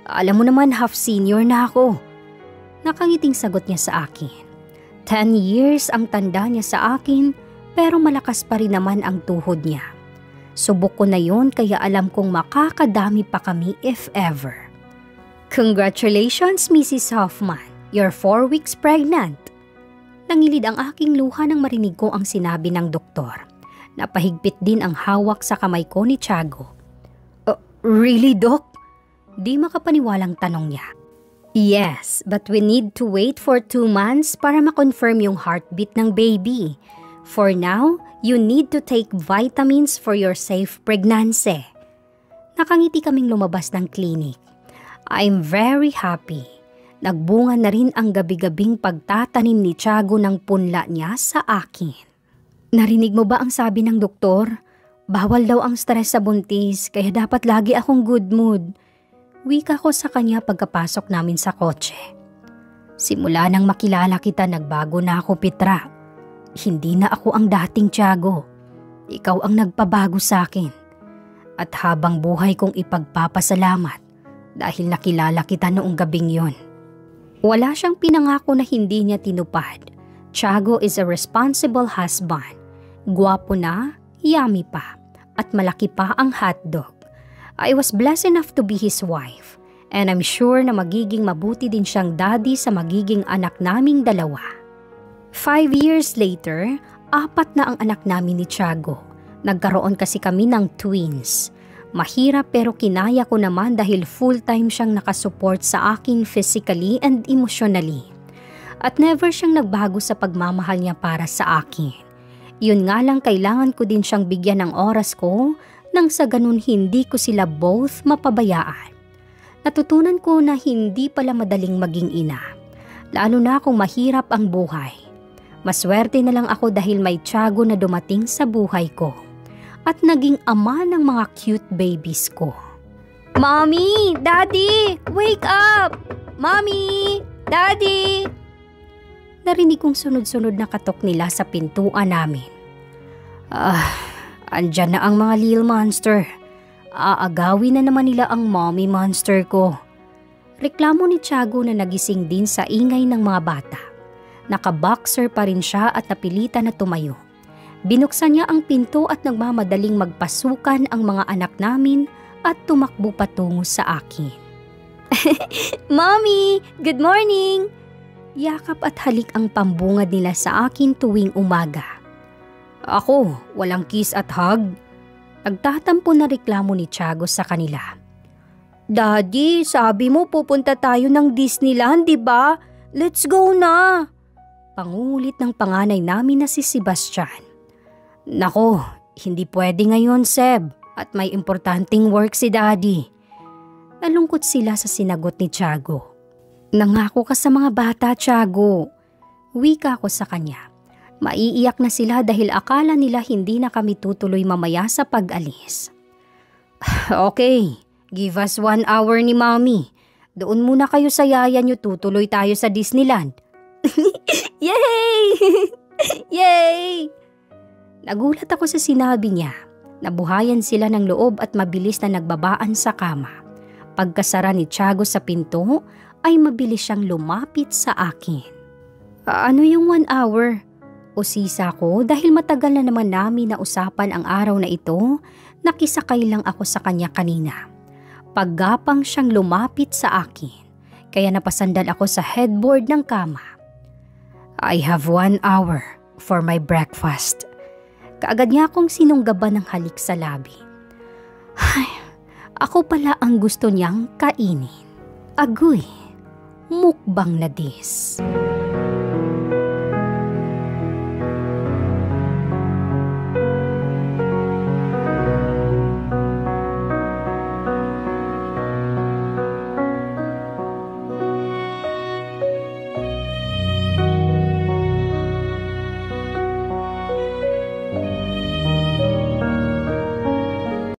Alam mo naman half senior na ako. Nakangiting sagot niya sa akin. 10 years ang tanda niya sa akin pero malakas pa rin naman ang tuhod niya. Subok ko na yon kaya alam kong makakadami pa kami if ever. Congratulations, Mrs. Hoffman. You're 4 weeks pregnant. Nangilid ang aking luha nang marinig ko ang sinabi ng doktor. Napahigpit din ang hawak sa kamay ko ni Tiago. Really, Doc? Di makapaniwalang tanong niya. Yes, but we need to wait for 2 months para ma-confirm yung heartbeat ng baby. For now, you need to take vitamins for your safe pregnancy. Nakangiti kaming lumabas ng clinic. I'm very happy. Nagbunga na rin ang gabi-gabing pagtatanim ni Tiago ng punla niya sa akin. Narinig mo ba ang sabi ng doktor? Bawal daw ang stress sa buntis kaya dapat lagi akong good mood. Wika ko sa kanya pagkapasok namin sa kotse. Simula nang makilala kita nagbago na ako, Petra. Hindi na ako ang dating Tiago. Ikaw ang nagpabago sa akin. At habang buhay kong ipagpapasalamat dahil nakilala kita noong gabing yon. Wala siyang pinangako na hindi niya tinupad. Tiago is a responsible husband. Gwapo na, yummy pa, at malaki pa ang hotdog. I was blessed enough to be his wife, and I'm sure na magiging mabuti din siyang daddy sa magiging anak naming dalawa. 5 years later, 4 na ang anak namin ni Tiago. Nagkaroon kasi kami ng twins. Mahirap pero kinaya ko naman dahil full-time siyang nakasupport sa akin physically and emotionally. At never siyang nagbago sa pagmamahal niya para sa akin. Yun nga lang kailangan ko din siyang bigyan ng oras ko nang sa ganun hindi ko sila both mapabayaan. Natutunan ko na hindi pala madaling maging ina, lalo na kung mahirap ang buhay. Maswerte na lang ako dahil may Tiago na dumating sa buhay ko at naging ama ng mga cute babies ko. Mommy! Daddy! Wake up! Mommy! Daddy! Narinig kong sunod-sunod na katok nila sa pintuan namin. Andyan na ang mga little monster. Aagawin na naman nila ang mommy monster ko. Reklamo ni Tiago na nagising din sa ingay ng mga bata. Naka-boxer pa rin siya at napilitan na tumayo. Binuksan niya ang pinto at nagmamadaling magpasukan ang mga anak namin at tumakbo patungo sa akin. Mommy! Good morning! Yakap at halik ang pambungad nila sa akin tuwing umaga. Ako, walang kiss at hug. Nagtatampo na reklamo ni Tiago sa kanila. Daddy, sabi mo pupunta tayo ng Disneyland, di ba? Let's go na! Pangungulit ng panganay namin na si Sebastian. Nako, hindi pwede ngayon, Seb, at may importanteng work si Daddy. Nalungkot sila sa sinagot ni Tiago. Nangako ka sa mga bata, Tiago. Wika ko sa kanya. Maiiyak na sila dahil akala nila hindi na kami tutuloy mamaya sa pag-alis. Okay, give us 1 hour ni Mommy. Doon muna kayo sa yaya niyo, tutuloy tayo sa Disneyland. Yay! Yay! Nagulat ako sa sinabi niya. Nabuhayan sila ng loob at mabilis na nagbabaan sa kama. Pagkasara ni Tiago sa pinto, ay mabilis siyang lumapit sa akin. Ano yung 1 hour? Usisa ko dahil matagal na naman namin nausapan ang araw na ito, nakisakay lang ako sa kanya kanina. Paggapang siyang lumapit sa akin, kaya napasandal ako sa headboard ng kama. I have 1 hour for my breakfast. Kaagad niya akong sinunggaban ng halik sa labi. Ay, ako pala ang gusto niyang kainin. Agoy, mukbang na this.